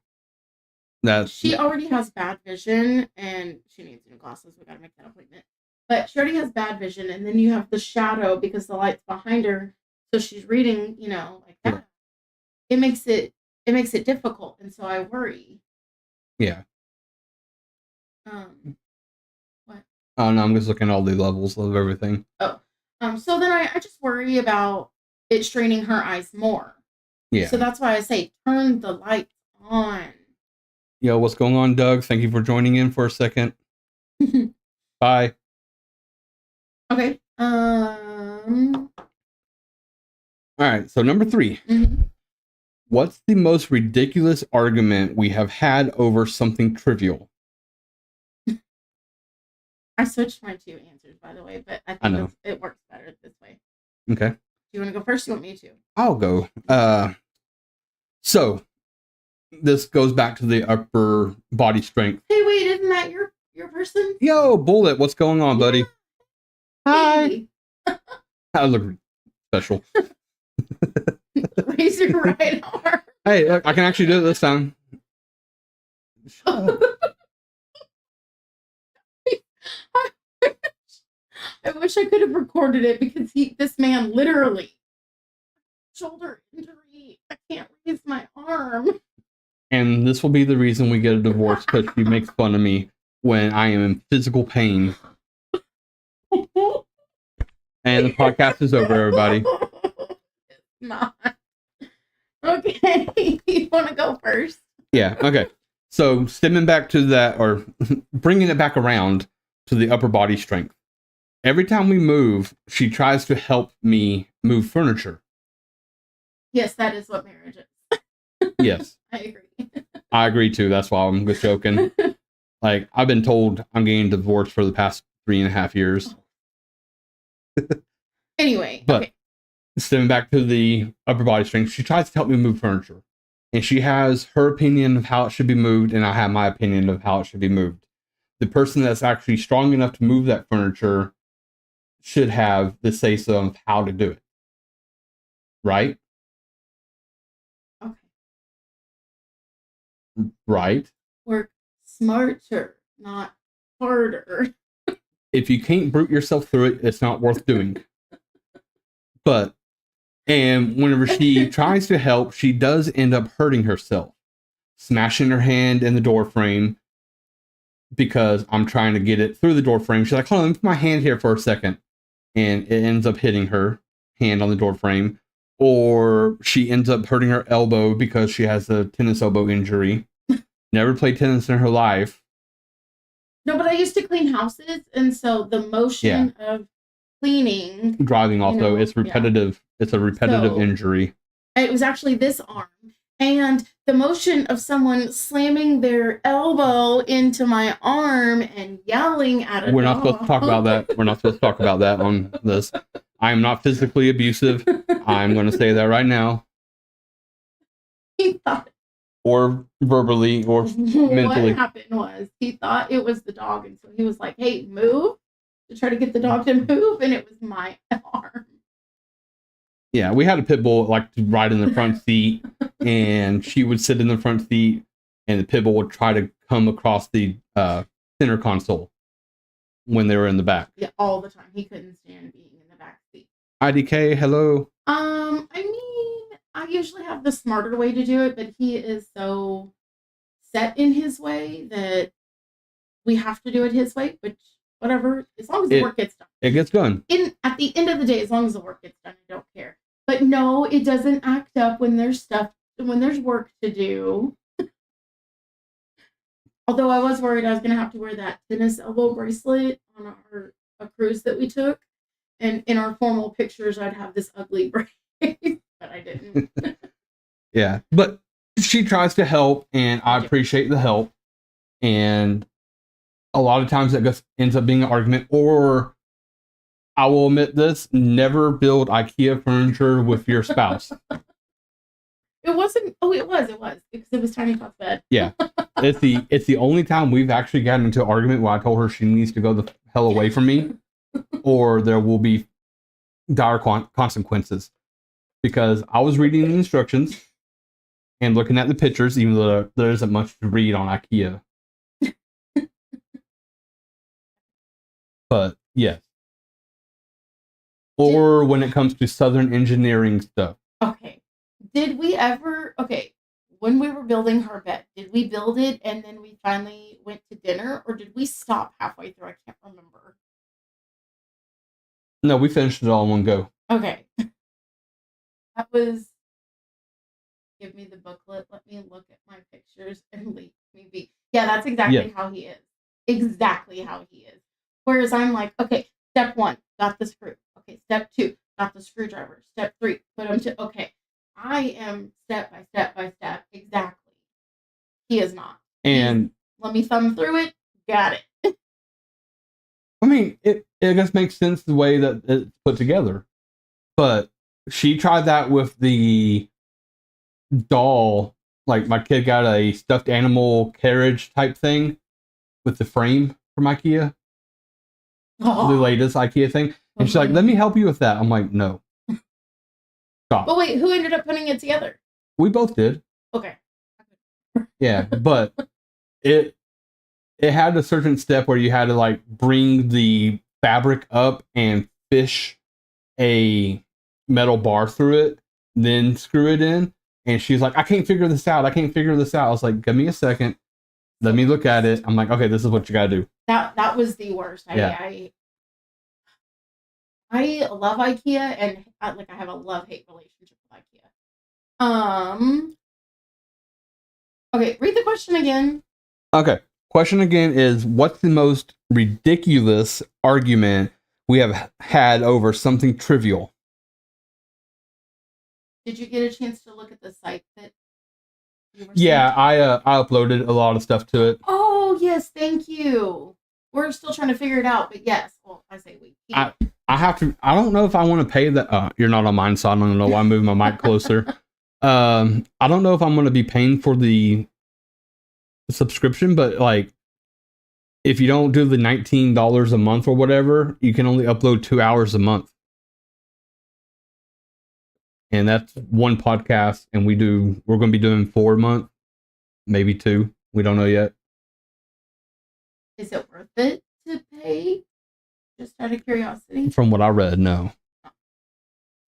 she already has bad vision, and she needs new glasses. We gotta make that appointment. But she already has bad vision, and then you have the shadow because the light's behind her, so she's reading, like that. Yeah. It makes it difficult, and so I worry. Yeah. What? Oh no, I'm just looking at all the levels of everything. Oh. So then I just worry about it straining her eyes more. Yeah. So that's why I say turn the lights on. Yo, what's going on, Doug? Thank you for joining in for a second. Bye. Okay. All right. So number 3. Mm-hmm. What's the most ridiculous argument we have had over something trivial? I switched my 2 answers, by the way, but I think it works better this way. Okay. Do you want to go first? Or you want me to? I'll go. So this goes back to the upper body strength. Hey, wait, isn't that your person? Yo, Bullet, what's going on, buddy? Hi. I look special. Raise your right arm. Hey, look, I can actually do it this time. I wish I could have recorded it because this man literally shoulder injury. I can't raise my arm. And this will be the reason we get a divorce because she makes fun of me when I am in physical pain. And the podcast is over, everybody. It's not. Okay, you want to go first? Yeah, okay. So stemming back to that, or bringing it back around to the upper body strength. Every time we move, she tries to help me move furniture. Yes, that is what marriage is. Yes. I agree. I agree too. That's why I'm just joking. Like, I've been told I'm getting divorced for the past 3.5 years. Anyway, but okay. Stemming back to the upper body strength, she tries to help me move furniture. And she has her opinion of how it should be moved, and I have my opinion of how it should be moved. The person that's actually strong enough to move that furniture should have the say-so of how to do it. Right? Okay. Right? Work smarter, not harder. If you can't brute yourself through it, it's not worth doing. But And whenever she tries to help, she does end up hurting herself, smashing her hand in the door frame because I'm trying to get it through the door frame. She's like, hold on, let me put my hand here for a second. And it ends up hitting her hand on the door frame. Or she ends up hurting her elbow because she has a tennis elbow injury. Never played tennis in her life. No, but I used to clean houses, and so the motion of cleaning, driving also, it's repetitive. Yeah. It's a repetitive injury. It was actually this arm, and the motion of someone slamming their elbow into my arm and yelling at a We're not supposed to talk about that. We're not supposed to talk about that on this. I am not physically abusive. I'm going to say that right now. He thought, or verbally, or mentally. What happened was he thought it was the dog, and so he was like, "Hey, move!" to try to get the dog to move, and it was my arm. Yeah, we had a pit bull like to ride in the front seat, and she would sit in the front seat, and the pit bull would try to come across the center console when they were in the back. Yeah, all the time. He couldn't stand being in the back seat. IDK, hello. I mean, I usually have the smarter way to do it, but he is so set in his way that we have to do it his way, which whatever, as long as the work gets done. It gets done. At the end of the day, as long as the work gets done, I don't care. But no, it doesn't act up when there's work to do. Although I was worried I was going to have to wear that tennis elbow bracelet on a cruise that we took. And in our formal pictures, I'd have this ugly bracelet, but I didn't. Yeah, but she tries to help, and I appreciate the help. And a lot of times it just ends up being an argument, or I will admit this, never build IKEA furniture with your spouse. It wasn't. Oh, it was because it was Tiny Pot's bed. Yeah, it's the only time we've actually gotten into an argument where I told her she needs to go the hell away from me, or there will be dire consequences. Because I was reading the instructions and looking at the pictures, even though there isn't much to read on IKEA. But yes. Or when it comes to Southern engineering stuff. Okay. Did we ever, when we were building her bed, did we build it and then we finally went to dinner, or did we stop halfway through? I can't remember. No, we finished it all in one go. Okay. That was, give me the booklet, let me look at my pictures and leave me be. Yeah, that's exactly how he is. Exactly how he is. Whereas I'm like, okay, step 1, got the screw. Okay, step 2, got the screwdriver. Step 3, put them to, okay. I am step by step by step. Exactly. He is not. And let me thumb through it. Got it. I mean, it just makes sense the way that it's put together. But she tried that with the doll. Like, my kid got a stuffed animal carriage type thing with the frame from IKEA. Oh. The latest IKEA thing. And she's like, let me help you with that. I'm like, no. Stop. But wait, who ended up putting it together? We both did. Okay. Yeah, but it had a certain step where you had to like bring the fabric up and fish a metal bar through it, then screw it in. And she's like, I can't figure this out. I was like, give me a second. Let me look at it. I'm like, okay, this is what you gotta do. That was the worst. I love IKEA, and I have a love-hate relationship with IKEA. Okay, read the question again. Okay. Question again is, what's the most ridiculous argument we have had over something trivial? Did you get a chance to look at the site that you were Yeah, I uploaded a lot of stuff to it. Oh, yes, thank you. We're still trying to figure it out, but yes. Well, I say we. I have to. I don't know if I want to pay that. You're not on mine, so I don't know why I'm moving my mic closer. I don't know if I'm going to be paying for the subscription, but like, if you don't do the $19 a month or whatever, you can only upload 2 hours a month, and that's one podcast. And we're going to be doing 4 a month, maybe 2. We don't know yet. Is it worth it to pay? Just out of curiosity. From what I read, no.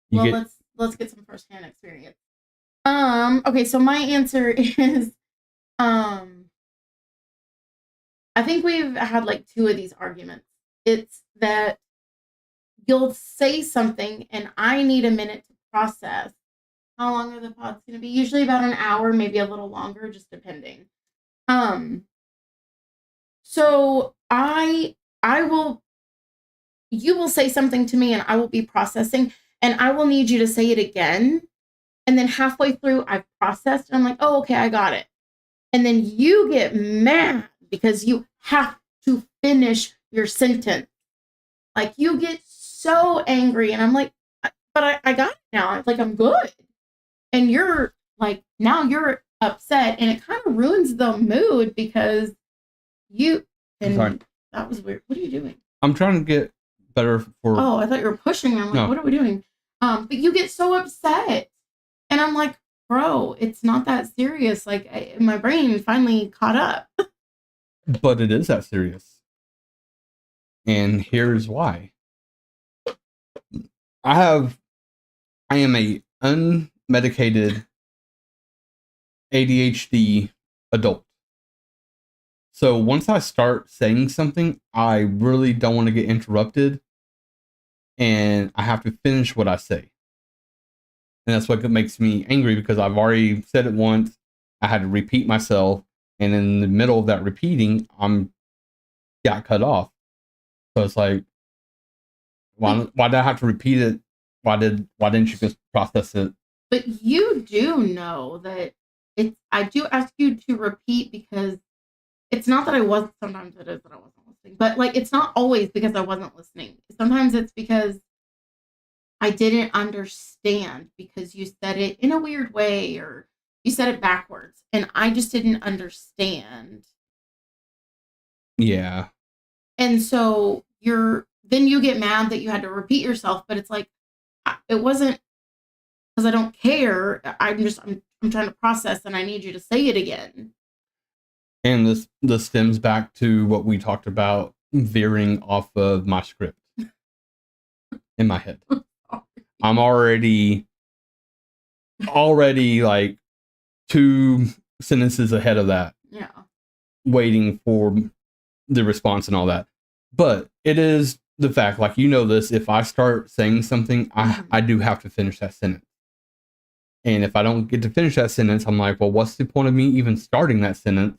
Well, let's let's get some firsthand experience. Okay, so my answer is, I think we've had like 2 of these arguments. It's that you'll say something and I need a minute to process. How long are the pods going to be? Usually about an hour, maybe a little longer, just depending. So you will say something to me and I will be processing and I will need you to say it again. And then halfway through I've processed and I'm like, oh, okay, I got it. And then you get mad because you have to finish your sentence. Like you get so angry and I'm like, but I got it now. It's like, I'm good. And you're like, now you're upset and it kind of ruins the mood because that was weird. What are you doing? I'm trying to get better for. Oh, I thought you were pushing. I'm like, no. What are we doing? But you get so upset. And I'm like, bro, it's not that serious. Like my brain finally caught up. But it is that serious. And here's why. I am a unmedicated ADHD adult. So once I start saying something, I really don't want to get interrupted. And I have to finish what I say. And that's what makes me angry because I've already said it once. I had to repeat myself. And in the middle of that repeating, got cut off. So it's like, why did I have to repeat it? Why didn't you just process it? But you do know that I do ask you to repeat because it's not that I wasn't, sometimes it is that I wasn't listening, but like, it's not always because I wasn't listening. Sometimes it's because I didn't understand because you said it in a weird way or you said it backwards and I just didn't understand. Yeah. And so then you get mad that you had to repeat yourself, but it's like, it wasn't because I don't care. I'm trying to process and I need you to say it again. And this stems back to what we talked about veering off of my script in my head. I'm already like 2 sentences ahead of that. Yeah. Waiting for the response and all that. But it is the fact, like, you know this, if I start saying something, I do have to finish that sentence. And if I don't get to finish that sentence, I'm like, well, what's the point of me even starting that sentence?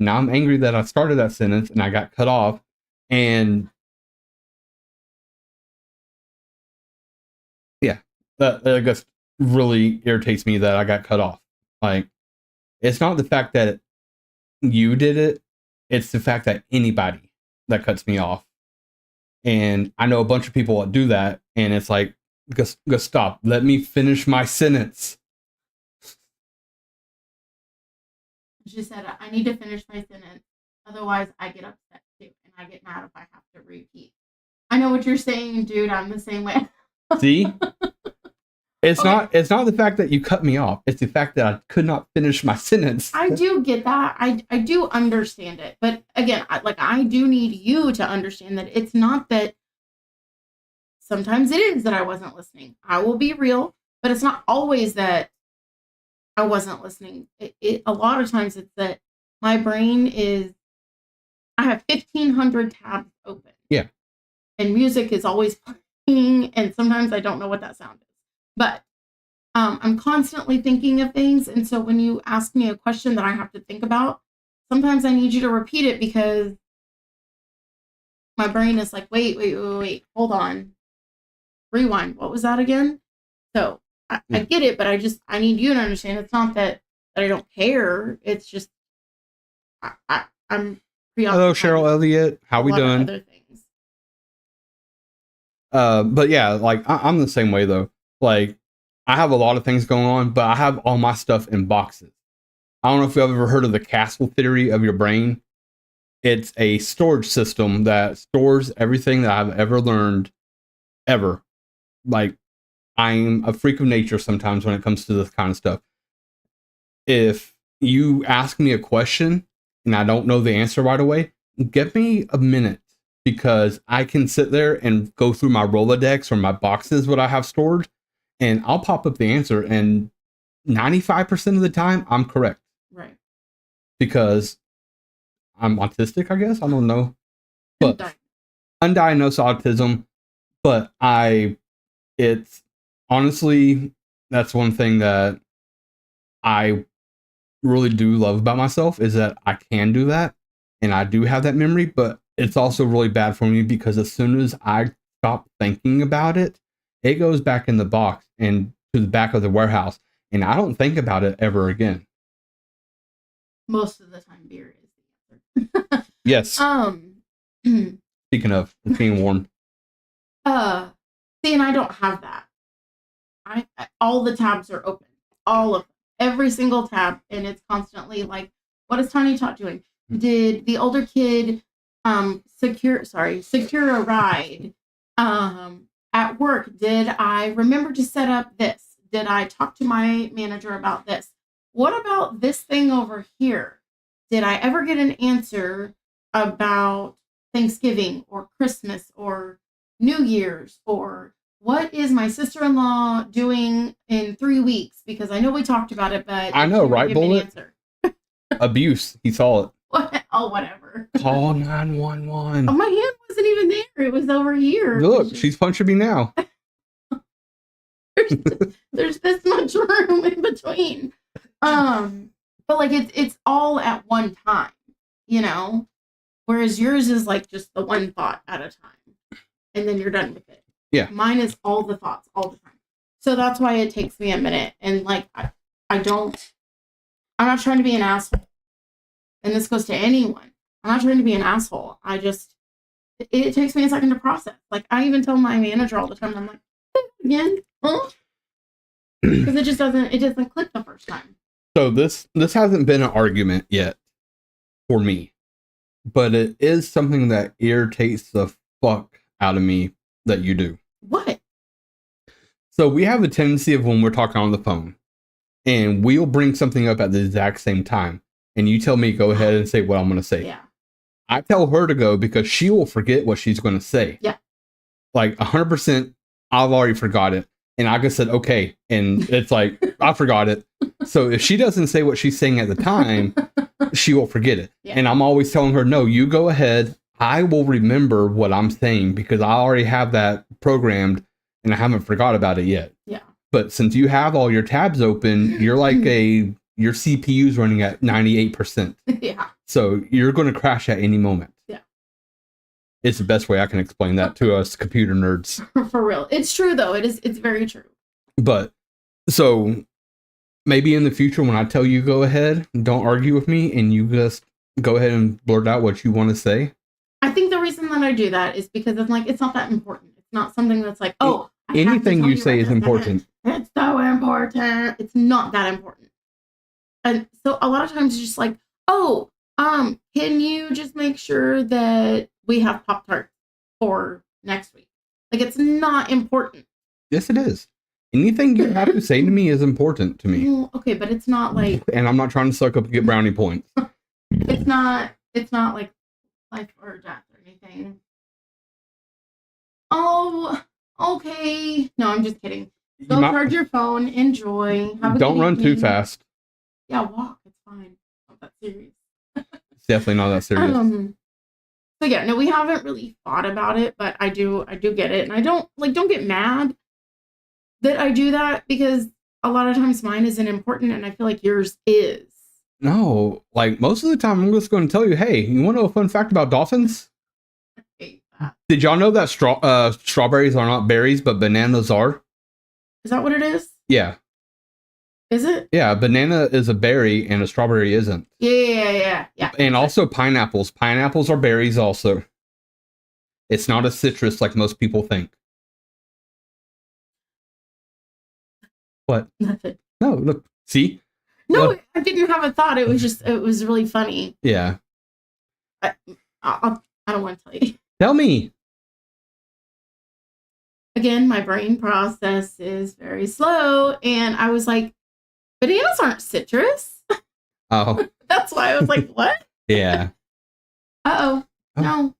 Now I'm angry that I started that sentence and I got cut off. And yeah, that just really irritates me that I got cut off. Like, it's not the fact that you did it. It's the fact that anybody that cuts me off. And I know a bunch of people that do that. And it's like, just stop. Let me finish my sentence. She said, I need to finish my sentence. Otherwise, I get upset too. And I get mad if I have to repeat. I know what you're saying, dude. I'm the same way. See? It's not the fact that you cut me off. It's the fact that I could not finish my sentence. I do get that. I do understand it. But again, I do need you to understand that it's not that sometimes it is that I wasn't listening. I will be real, but it's not always that I wasn't listening. A lot of times it's that my brain I have 1,500 tabs open. Yeah. And music is always playing, and sometimes I don't know what that sound is. But I'm constantly thinking of things, and so when you ask me a question that I have to think about, sometimes I need you to repeat it because my brain is like, wait, hold on. Rewind. What was that again? So I get it, but I need you to understand it's not that I don't care. It's just I'm preoccupied. Hello, Cheryl Elliott. How we doing? Other things. But yeah, like I'm the same way though. Like, I have a lot of things going on, but I have all my stuff in boxes. I don't know if you've ever heard of the castle theory of your brain. It's a storage system that stores everything that I've ever learned, ever. Like, I'm a freak of nature sometimes when it comes to this kind of stuff. If you ask me a question and I don't know the answer right away, give me a minute because I can sit there and go through my Rolodex or my boxes, what I have stored, and I'll pop up the answer, and 95% of the time I'm correct. Right. Because I'm autistic, I guess. I don't know. But undiagnosed autism. But it's honestly, that's one thing that I really do love about myself is that I can do that. And I do have that memory, but it's also really bad for me because as soon as I stop thinking about it, it goes back in the box and to the back of the warehouse. And I don't think about it ever again. Most of the time, beer is the answer. Yes. Speaking of being warm. See, and I don't have that. I all the tabs are open. All of them. Every single tab. And it's constantly like, what is Tiny Tot doing? Did the older kid secure a ride at work? Did I remember to set up this? Did I talk to my manager about this? What about this thing over here? Did I ever get an answer about Thanksgiving or Christmas or New Year's? Or what is my sister-in-law doing in 3 weeks? Because I know we talked about it, but I know, right, Bullet? Abuse. He saw it. What? Oh, whatever. Call 911. Oh, my hand wasn't even there. It was over here. Look, she's punching me now. There's this much room in between. But like it's all at one time, you know? Whereas yours is like just the one thought at a time. And then you're done with it. Yeah. Mine is all the thoughts all the time. So that's why it takes me a minute. And like I'm not trying to be an asshole. And this goes to anyone. I'm not trying to be an asshole. It takes me a second to process. Like I even tell my manager all the time, I'm like, again? Huh? Because it doesn't click the first time. So this hasn't been an argument yet for me. But it is something that irritates the fuck out of me that you do. What? So we have a tendency of when we're talking on the phone and we'll bring something up at the exact same time. And you tell me, go ahead and say what I'm going to say. Yeah. I tell her to go because she will forget what she's going to say. Yeah. Like 100%, I've already forgot it. And I just said, okay. And it's like, I forgot it. So if she doesn't say what she's saying at the time, she will forget it. Yeah. And I'm always telling her, no, you go ahead. I will remember what I'm saying because I already have that programmed and I haven't forgot about it yet. Yeah. But since you have all your tabs open, you're like your CPU's running at 98%. Yeah. So you're going to crash at any moment. Yeah. It's the best way I can explain that to us computer nerds. For real. It's true though. It's very true. But so maybe in the future when I tell you go ahead, don't argue with me and you just go ahead and blurt out what you want to say. I think the reason that I do that is because it's like it's not that important. It's not something that's like, oh, anything you say is important. It's so important. It's not that important. And so a lot of times it's just like, oh, can you just make sure that we have Pop-Tarts for next week? Like it's not important. Yes, it is. Anything you have to say to me is important to me. Well, okay, but it's not like. And I'm not trying to suck up and get brownie points. It's not like life or death or anything. Oh, okay. No, I'm just kidding. Go charge your phone. Enjoy. Don't run too fast. Yeah, walk. It's fine. Not that serious. It's definitely not that serious. So yeah, no, we haven't really thought about it, but I do get it, and I don't get mad that I do that because a lot of times mine isn't important, and I feel like yours is. No, like most of the time, I'm just going to tell you, hey, you want to know a fun fact about dolphins? I hate that. Did y'all know that strawberries are not berries, but bananas are? Is that what it is? Yeah. Is it? Yeah, banana is a berry and a strawberry isn't. Yeah. And also pineapples. Pineapples are berries also. It's not a citrus like most people think. What? Nothing. No, look, see? No, look. I didn't have a thought. It was really funny. Yeah. I don't want to tell you. Tell me. Again, my brain process is very slow, and I was like, bananas aren't citrus. Oh. That's why I was like, what? Yeah. Uh-oh. No.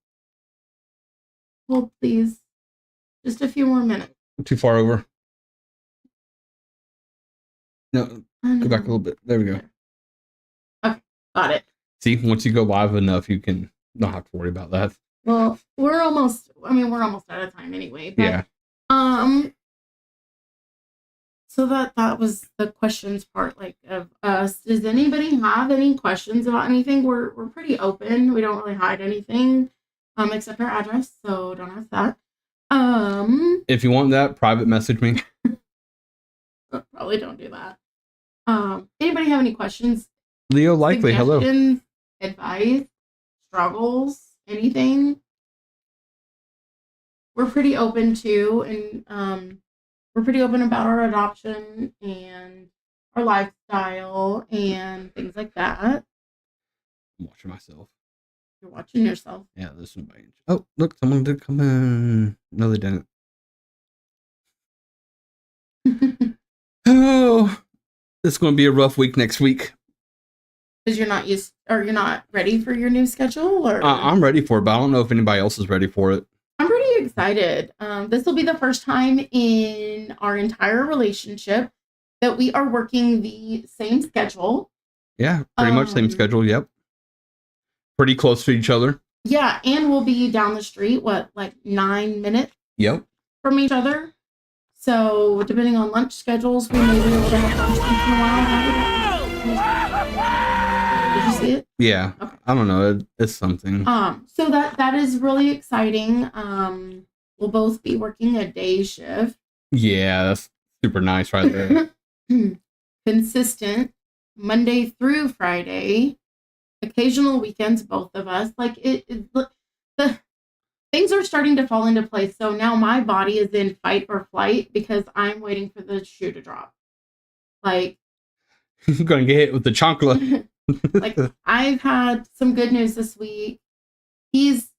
Well, please. Just a few more minutes. Too far over. No, go back a little bit. There we go. Okay, got it. See, once you go live enough, you can not have to worry about that. Well, we're almost out of time anyway. But, Yeah. So that was the questions part, like, of us. Does anybody have any questions about anything? We're pretty open. We don't really hide anything, except our address. So don't ask that. If you want that, private message me. Probably don't do that. Anybody have any questions? Leo Likely, hello. Advice, struggles, anything? We're pretty open too, and we're pretty open about our adoption and our lifestyle and things like that. I'm watching myself. You're watching yourself. Yeah, this is my. Oh, look, someone did come in. No, they didn't. Oh, it's going to be a rough week next week. Because you're not ready for your new schedule, or I'm ready for it, but I don't know if anybody else is ready for it. I'm pretty excited. This will be the first time in our entire relationship that we are working the same schedule. Yeah, pretty much same schedule. Yep. Pretty close to each other. Yeah, and we'll be down the street, like 9 minutes Yep. from each other. So depending on lunch schedules, we may be able to have lunch once in a while. Did you see it? Yeah. Okay. I don't know. It's something. So that is really exciting. We'll both be working a day shift. Yeah, that's super nice right there. Consistent, Monday through Friday. Occasional weekends, both of us. Like the things are starting to fall into place. So now my body is in fight or flight because I'm waiting for the shoe to drop. Like, you're gonna get hit with the chancla. Like, I've had some good news this week. He's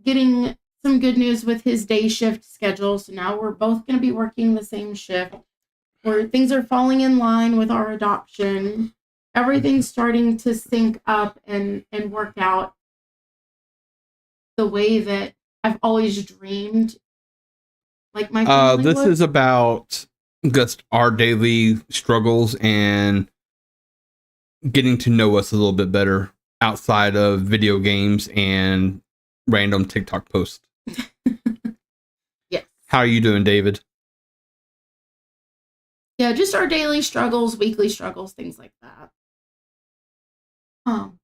getting some good news with his day shift schedule. So now we're both going to be working the same shift, where things are falling in line with our adoption. Everything's starting to sync up and work out the way that I've always dreamed. Like my family this would. is about just our daily struggles and getting to know us a little bit better outside of video games and random TikTok posts. Yes. How are you doing, David? Yeah, just our daily struggles, weekly struggles, things like that.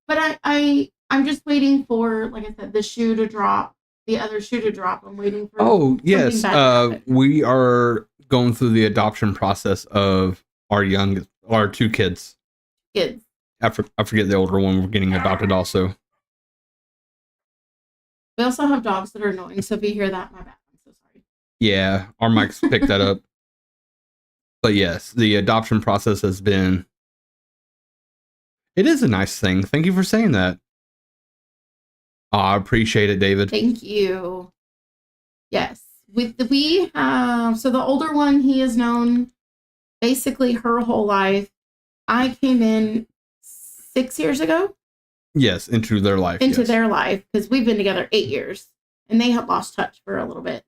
But I'm just waiting for, like I said, the shoe to drop, the other shoe to drop. I'm waiting for. Oh, yes. We are going through the adoption process of our two kids. Kids. I forget the older one. We're getting adopted also. We also have dogs that are annoying, so if you hear that, my bad. I'm so sorry. Yeah, our mics picked that up. But yes, the adoption process has been... It is a nice thing. Thank you for saying that. I appreciate it, David. Thank you. Yes. We have... So the older one, he has known basically her whole life. I came in 6 years ago. Yes, into their life. Their life, because we've been together 8 years, and they had lost touch for a little bit.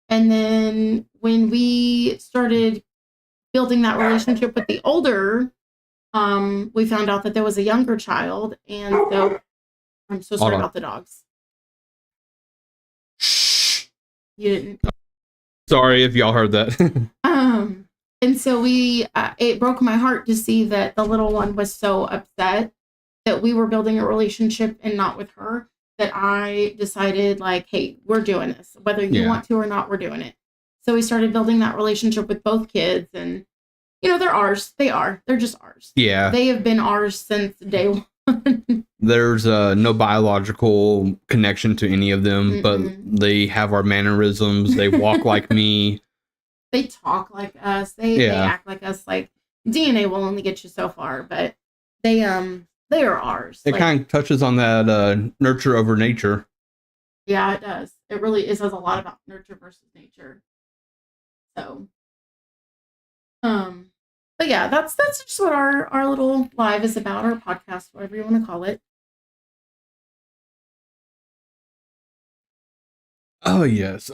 And then when we started building that relationship with the older, we found out that there was a younger child, and so I'm so sorry about the dogs. Shh. You didn't. Sorry if y'all heard that. And so it broke my heart to see that the little one was so upset that we were building a relationship and not with her, that I decided, like, hey, we're doing this. Whether you want to or not, we're doing it. So we started building that relationship with both kids, and, they're ours. They're just ours. Yeah. They have been ours since day one. There's no biological connection to any of them, but they have our mannerisms. They walk like me. They talk like us. They act like us. Like, DNA will only get you so far, but they are ours. It kind of touches on that nurture over nature. Yeah, it does. It says a lot about nurture versus nature. So, but yeah, that's just what our little live is about, our podcast, whatever you want to call it. Oh, yes.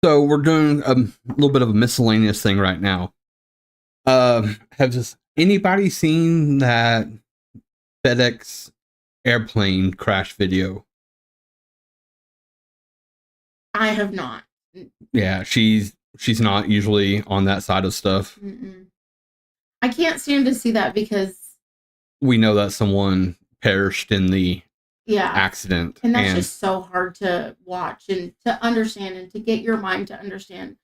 So we're doing a little bit of a miscellaneous thing right now. Has anybody seen that FedEx airplane crash video? I have not. Yeah, she's not usually on that side of stuff. Mm-mm. I can't stand to see that because we know that someone perished in the accident, and that's just so hard to watch and to understand and to get your mind to understand.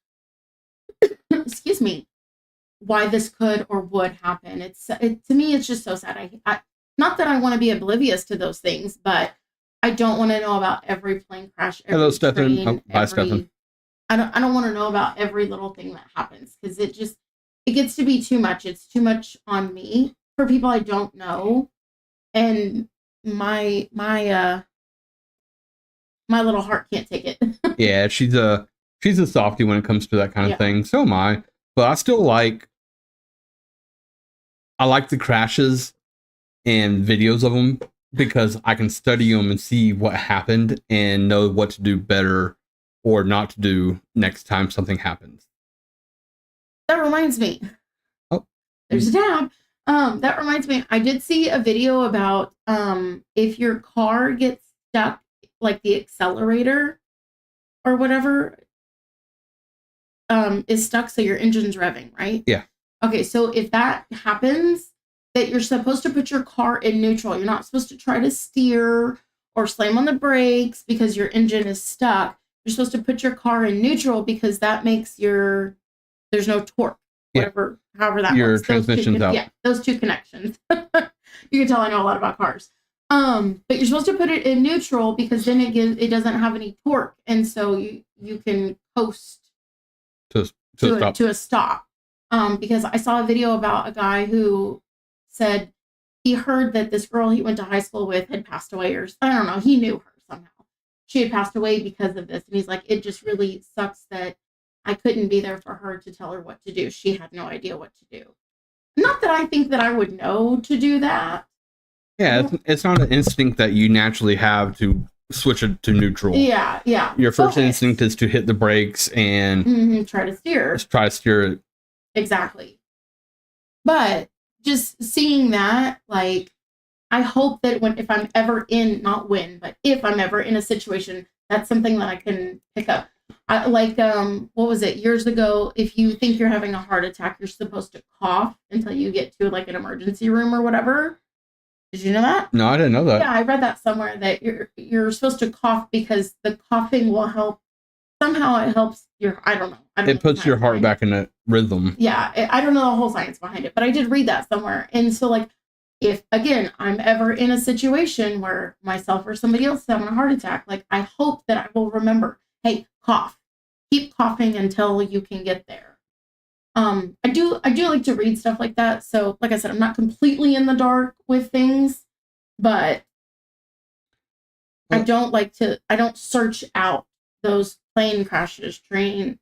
Excuse me, why this could or would happen. To me, it's just so sad. I not that I want to be oblivious to those things, but I don't want to know about every plane crash. Hello, Stefan. Bye, Stefan. I don't want to know about every little thing that happens because it gets to be too much. It's too much on me for people I don't know, and my little heart can't take it. Yeah, she's a softie when it comes to that kind of thing. So am I, but I still like the crashes and videos of them because I can study them and see what happened and know what to do better or not to do next time something happens. That reminds me. Oh, there's a tab. That reminds me. I did see a video about if your car gets stuck, like the accelerator or whatever is stuck, so your engine's revving, right? Yeah. Okay, so if that happens, that you're supposed to put your car in neutral. You're not supposed to try to steer or slam on the brakes because your engine is stuck. You're supposed to put your car in neutral because that makes there's no torque, whatever, however that your works. transmission's out. Yeah, those two connections. You can tell I know a lot about cars. But you're supposed to put it in neutral because then it doesn't have any torque, and so you can coast to a stop. Because I saw a video about a guy who said he heard that this girl he went to high school with had passed away, or I don't know, he knew her somehow. She had passed away because of this, and he's like, it just really sucks that I couldn't be there for her to tell her what to do. She had no idea what to do. Not that I think that I would know to do that. Yeah, it's not an instinct that you naturally have to switch it to neutral. Yeah. Your first instinct is to hit the brakes and try to steer. it. Exactly. But just seeing that, like, I hope that if I'm ever in a situation, that's something that I can pick up. What was it, years ago, if you think you're having a heart attack, you're supposed to cough until you get to like an emergency room or whatever. Did you know that? No, I didn't know that. Yeah, I read that somewhere that you're supposed to cough because the coughing will help. Somehow it helps I don't know. It puts your heart back in a rhythm. Yeah, I don't know the whole science behind it, but I did read that somewhere. And so, like, if, again, I'm ever in a situation where myself or somebody else is having a heart attack, like, I hope that I will remember, hey, cough. Keep coughing until you can get there. I do like to read stuff like that. So, like I said, I'm not completely in the dark with things, but I don't search out those plane crashes, train,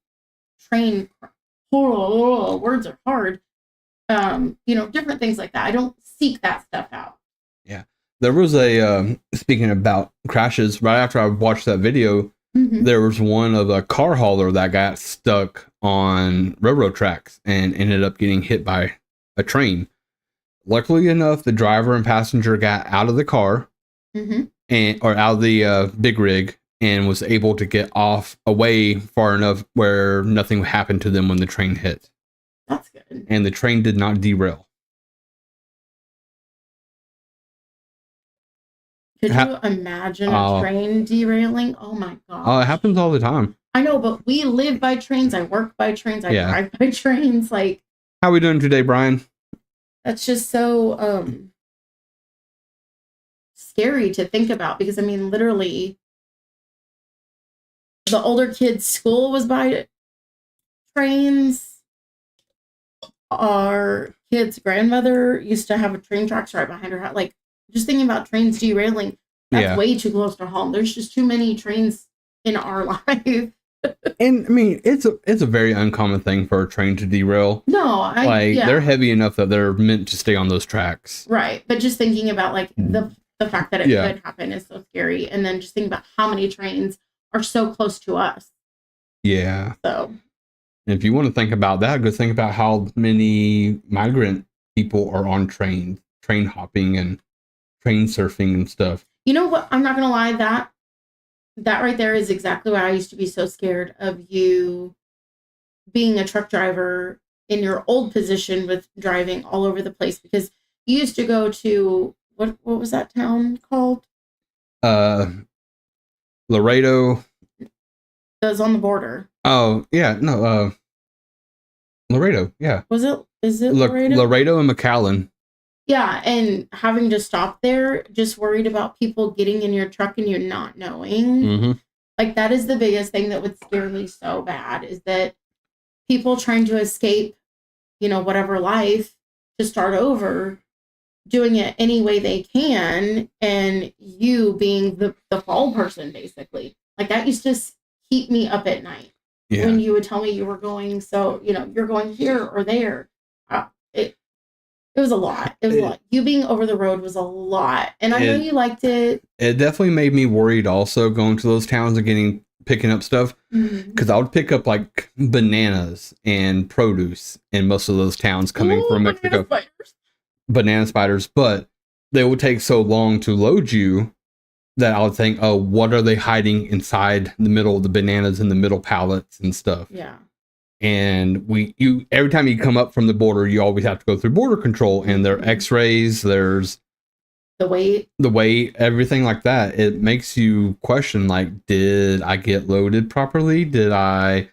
words are hard. Different things like that. I don't seek that stuff out. Yeah. There was speaking about crashes, right after I watched that video, there was one of a car hauler that got stuck on railroad tracks and ended up getting hit by a train. Luckily enough, the driver and passenger got out of the car or out of the big rig and was able to get away far enough where nothing happened to them when the train hit. That's good. And the train did not derail. Could you imagine a train derailing? Oh my gosh. Oh, it happens all the time. I know, but we live by trains. I work by trains. I drive by trains. Like, how are we doing today, Brian? That's just so scary to think about because, I mean, literally, the older kids' school was by trains. Our kid's grandmother used to have a train tracks right behind her house. Like, just thinking about trains derailing, that's way too close to home. There's just too many trains in our life. And I mean, it's a very uncommon thing for a train to derail. No, they're heavy enough that they're meant to stay on those tracks. Right, but just thinking about like the fact that it could happen is so scary, and then just thinking about how many trains are so close to us. Yeah. So And if you want to think about that, go think about how many migrant people are on train hopping and train surfing and stuff. You know what? I'm not gonna lie, that right there is exactly why I used to be so scared of you being a truck driver in your old position with driving all over the place, because you used to go to what was that town called? Laredo. That was on the border. Oh yeah, no, Laredo. Yeah. Is it Laredo? Laredo and McAllen. Yeah, and having to stop there, just worried about people getting in your truck and you not knowing. Mm-hmm. Like, that is the biggest thing that would scare me so bad, is that people trying to escape, whatever life, to start over, doing it any way they can, and you being the fall person, basically. Like, that used to keep me up at night. Yeah. When you would tell me you were going, you're going here or there. It was a lot. It was a lot. You being over the road was a lot. And I know you liked it. It definitely made me worried also, going to those towns and picking up stuff. Because I would pick up like bananas and produce in most of those towns coming from Mexico. Banana spiders. But they would take so long to load you that I would think, oh, what are they hiding inside the middle of the bananas in the middle pallets and stuff? Yeah. And every time you come up from the border, you always have to go through border control, and there are x-rays, there's the weight, everything like that. It makes you question, like, did I get loaded properly? Did I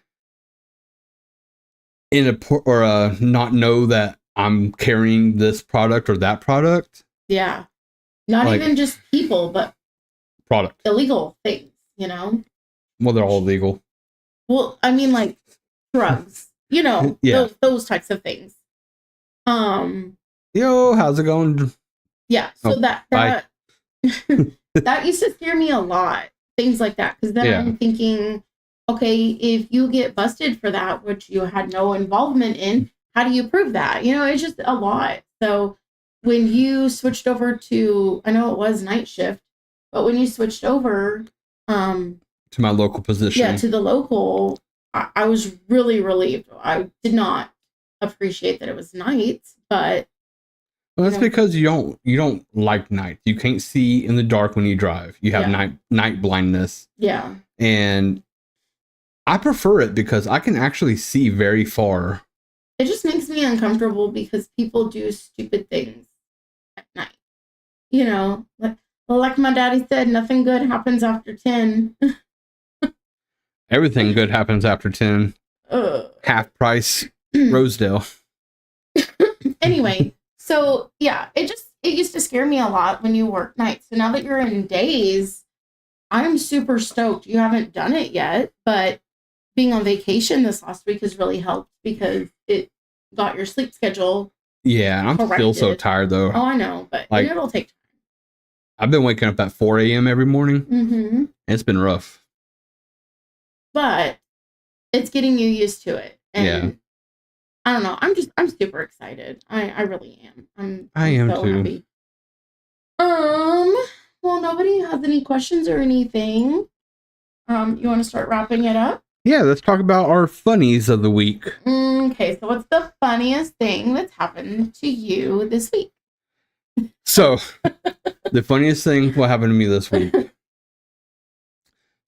not know that I'm carrying this product or that product? Yeah. Not even just people, but product. Illegal things, Well, they're all illegal. Well, I mean, like, drugs, Yeah. those types of things. Yo, how's it going? Yeah, so that that used to scare me a lot, things like that, because then I'm thinking, okay, if you get busted for that, which you had no involvement in, how do you prove that? It's just a lot. So when you switched over to, I know it was night shift, but when you switched over to my local position, to the local, I was really relieved. I did not appreciate that it was nights, but that's because you don't like night. You can't see in the dark when you drive. You have night blindness. Yeah. And I prefer it because I can actually see very far. It just makes me uncomfortable because people do stupid things at night. Like my daddy said, nothing good happens after 10. Everything good happens after 10. Half price Rosedale. Anyway, so yeah, it used to scare me a lot when you work nights. So now that you're in days, I'm super stoked. You haven't done it yet, but being on vacation this last week has really helped because it got your sleep schedule. Yeah, I'm still so tired though. Oh, I know, but it'll take time. I've been waking up at 4 a.m. every morning. Mm-hmm. It's been rough. But it's getting you used to it. And I don't know. I'm super excited. I really am. I am so too. Happy. Well, nobody has any questions or anything. You want to start wrapping it up? Yeah, let's talk about our funnies of the week. Okay, so what's the funniest thing that's happened to you this week? So, the funniest thing what happened to me this week.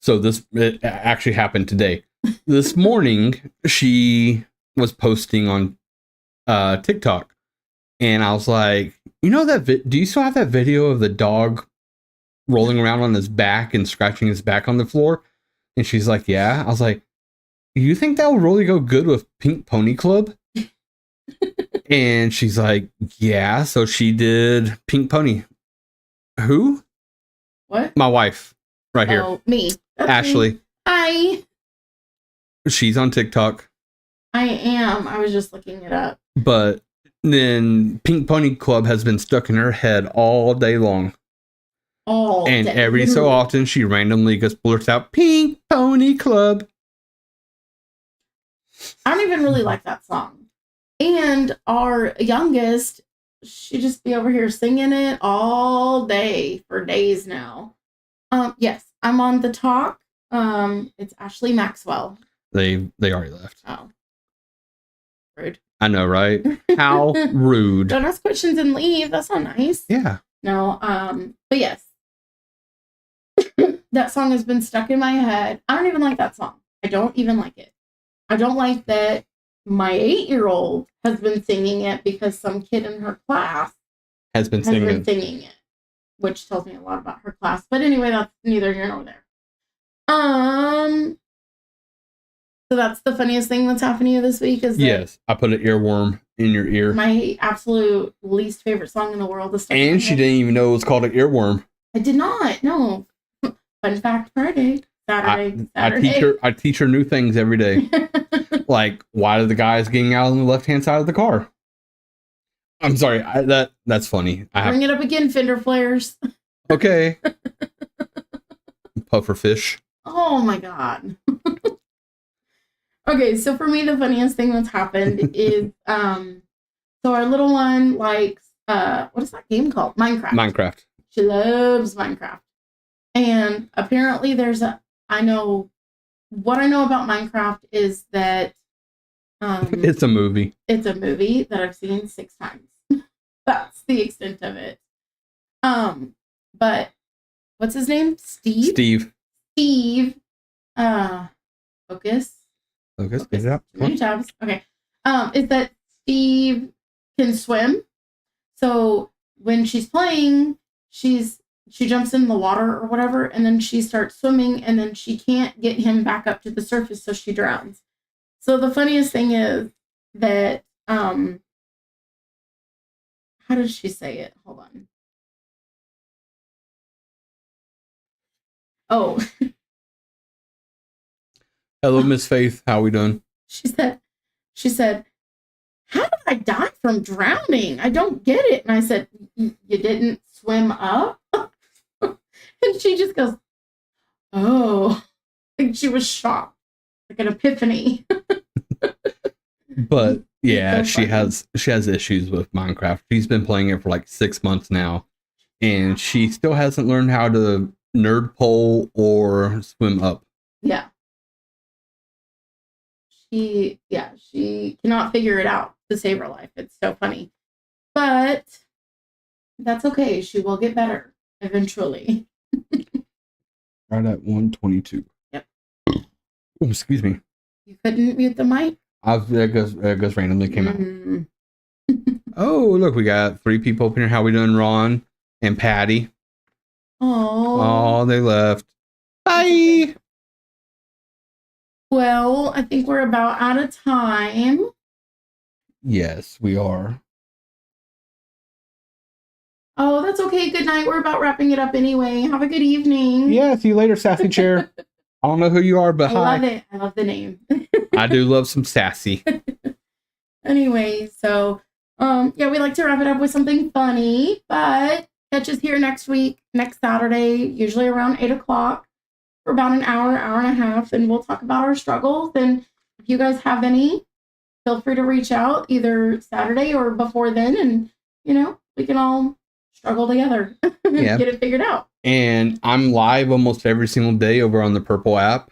So it actually happened today. This morning, she was posting on TikTok, and I was like, do you still have that video of the dog rolling around on his back and scratching his back on the floor? And she's like, yeah. I was like, you think that will really go good with Pink Pony Club? And she's like, yeah. So she did Pink Pony. Who? What? My wife. Right here. Oh, me. That's Ashley. Me. Hi. She's on TikTok. I am. I was just looking it up. But then Pink Pony Club has been stuck in her head all day long. And every so often she randomly just blurts out Pink Pony Club. I don't even really like that song. And our youngest, she just be over here singing it all day for days now. Yes, I'm on the talk. It's Ashley Maxwell. They already left. Oh. Rude. I know, right? How rude. Don't ask questions and leave. That's not nice. Yeah. No, but yes. That song has been stuck in my head. I don't even like that song. I don't even like it. I don't like that my 8-year-old has been singing it because some kid in her class Has been singing singing. it, which tells me a lot about her class. But anyway, that's neither here nor there. So that's the funniest thing that's happened to you this week is that Yes, I put an earworm in your ear. my absolute least favorite song in the world is stuck in my And she head. didn't even know it was called an earworm. I did not. No. Fun fact Friday. Saturday. I teach her new things every day. Like, why are the guys getting out on the left hand side of the car? I'm sorry, that's funny. Bring it up again, fender flares. Okay. Puffer fish. Oh my god. Okay, so for me the funniest thing that's happened is so our little one likes what is that game called? Minecraft. She loves Minecraft. And apparently what I know about Minecraft is that It's a movie. It's a movie that I've seen 6 times. That's the extent of it. But what's his name? Steve. Focus. Get it out. Too many tabs. Okay. Is that Steve can swim? So when she's playing, she jumps in the water or whatever, and then she starts swimming, and then she can't get him back up to the surface, so she drowns. So the funniest thing is that how does she say it? Hold on. Oh. Hello, Miss Faith. How we doing? She said, how did I die from drowning? I don't get it. And I said, you didn't swim up? And she just goes, oh. Like she was shocked. Like an epiphany. But yeah, So she funny. has issues with Minecraft. She's been playing it for like 6 months now, and she still hasn't learned how to nerd pole or swim up. Yeah. She cannot figure it out to save her life. It's so funny. But that's okay. She will get better eventually. Right at 122. Yep. Oh, excuse me. You couldn't mute the mic? It goes randomly came out. Mm. Oh, look, we got 3 people up here. How we doing, Ron and Patty? Oh, they left. Bye. Well, I think we're about out of time. Yes, we are. Oh, that's okay. Good night. We're about wrapping it up anyway. Have a good evening. Yeah, see you later, Sassy Chair. I don't know who you are, but I hi. love it. I love the name. I do love some sassy. Anyway, so yeah, we like to wrap it up with something funny, but catch us here next week, next Saturday, usually around 8:00 for about an hour and a half, and we'll talk about our struggles. And if you guys have any, feel free to reach out either Saturday or before then, and we can all struggle together. Yeah. Get it figured out. And I'm live almost every single day over on the Purple app,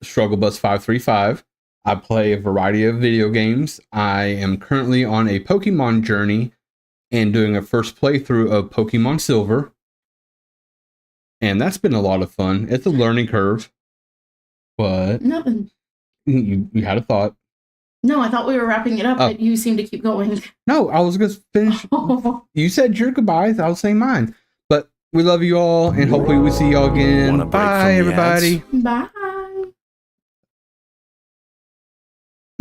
Struggle Bus 535. I play a variety of video games. I am currently on a Pokemon journey and doing a first playthrough of Pokemon Silver. And that's been a lot of fun. It's a learning curve, but Nothing. you had a thought. No, I thought we were wrapping it up, Oh. but you seem to keep going. No, I was going to finish. You said your goodbyes. I'll say mine. But we love you all, and hopefully we see y'all again. Want a break Bye, from the ads? everybody. Bye.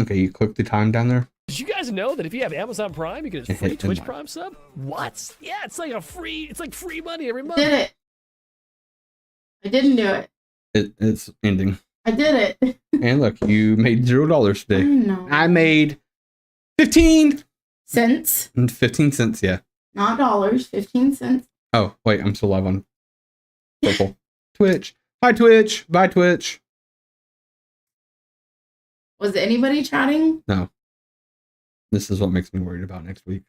Okay, you click the time down there. Did you guys know that if you have Amazon Prime, you get a free Hit Twitch the mic. Prime sub? What? Yeah, it's like free money every month. Did it. I didn't do it. It's ending. I did it. And look, you made $0 I today. know. I made 15 Cents, 15 cents. Yeah. not dollars, 15 cents. Oh, wait, I'm still live on Purple. Twitch. Hi, Twitch. Bye, Twitch. Was anybody chatting? This is what makes me worried about next week.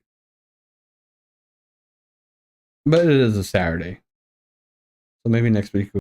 But it is a Saturday. So maybe next week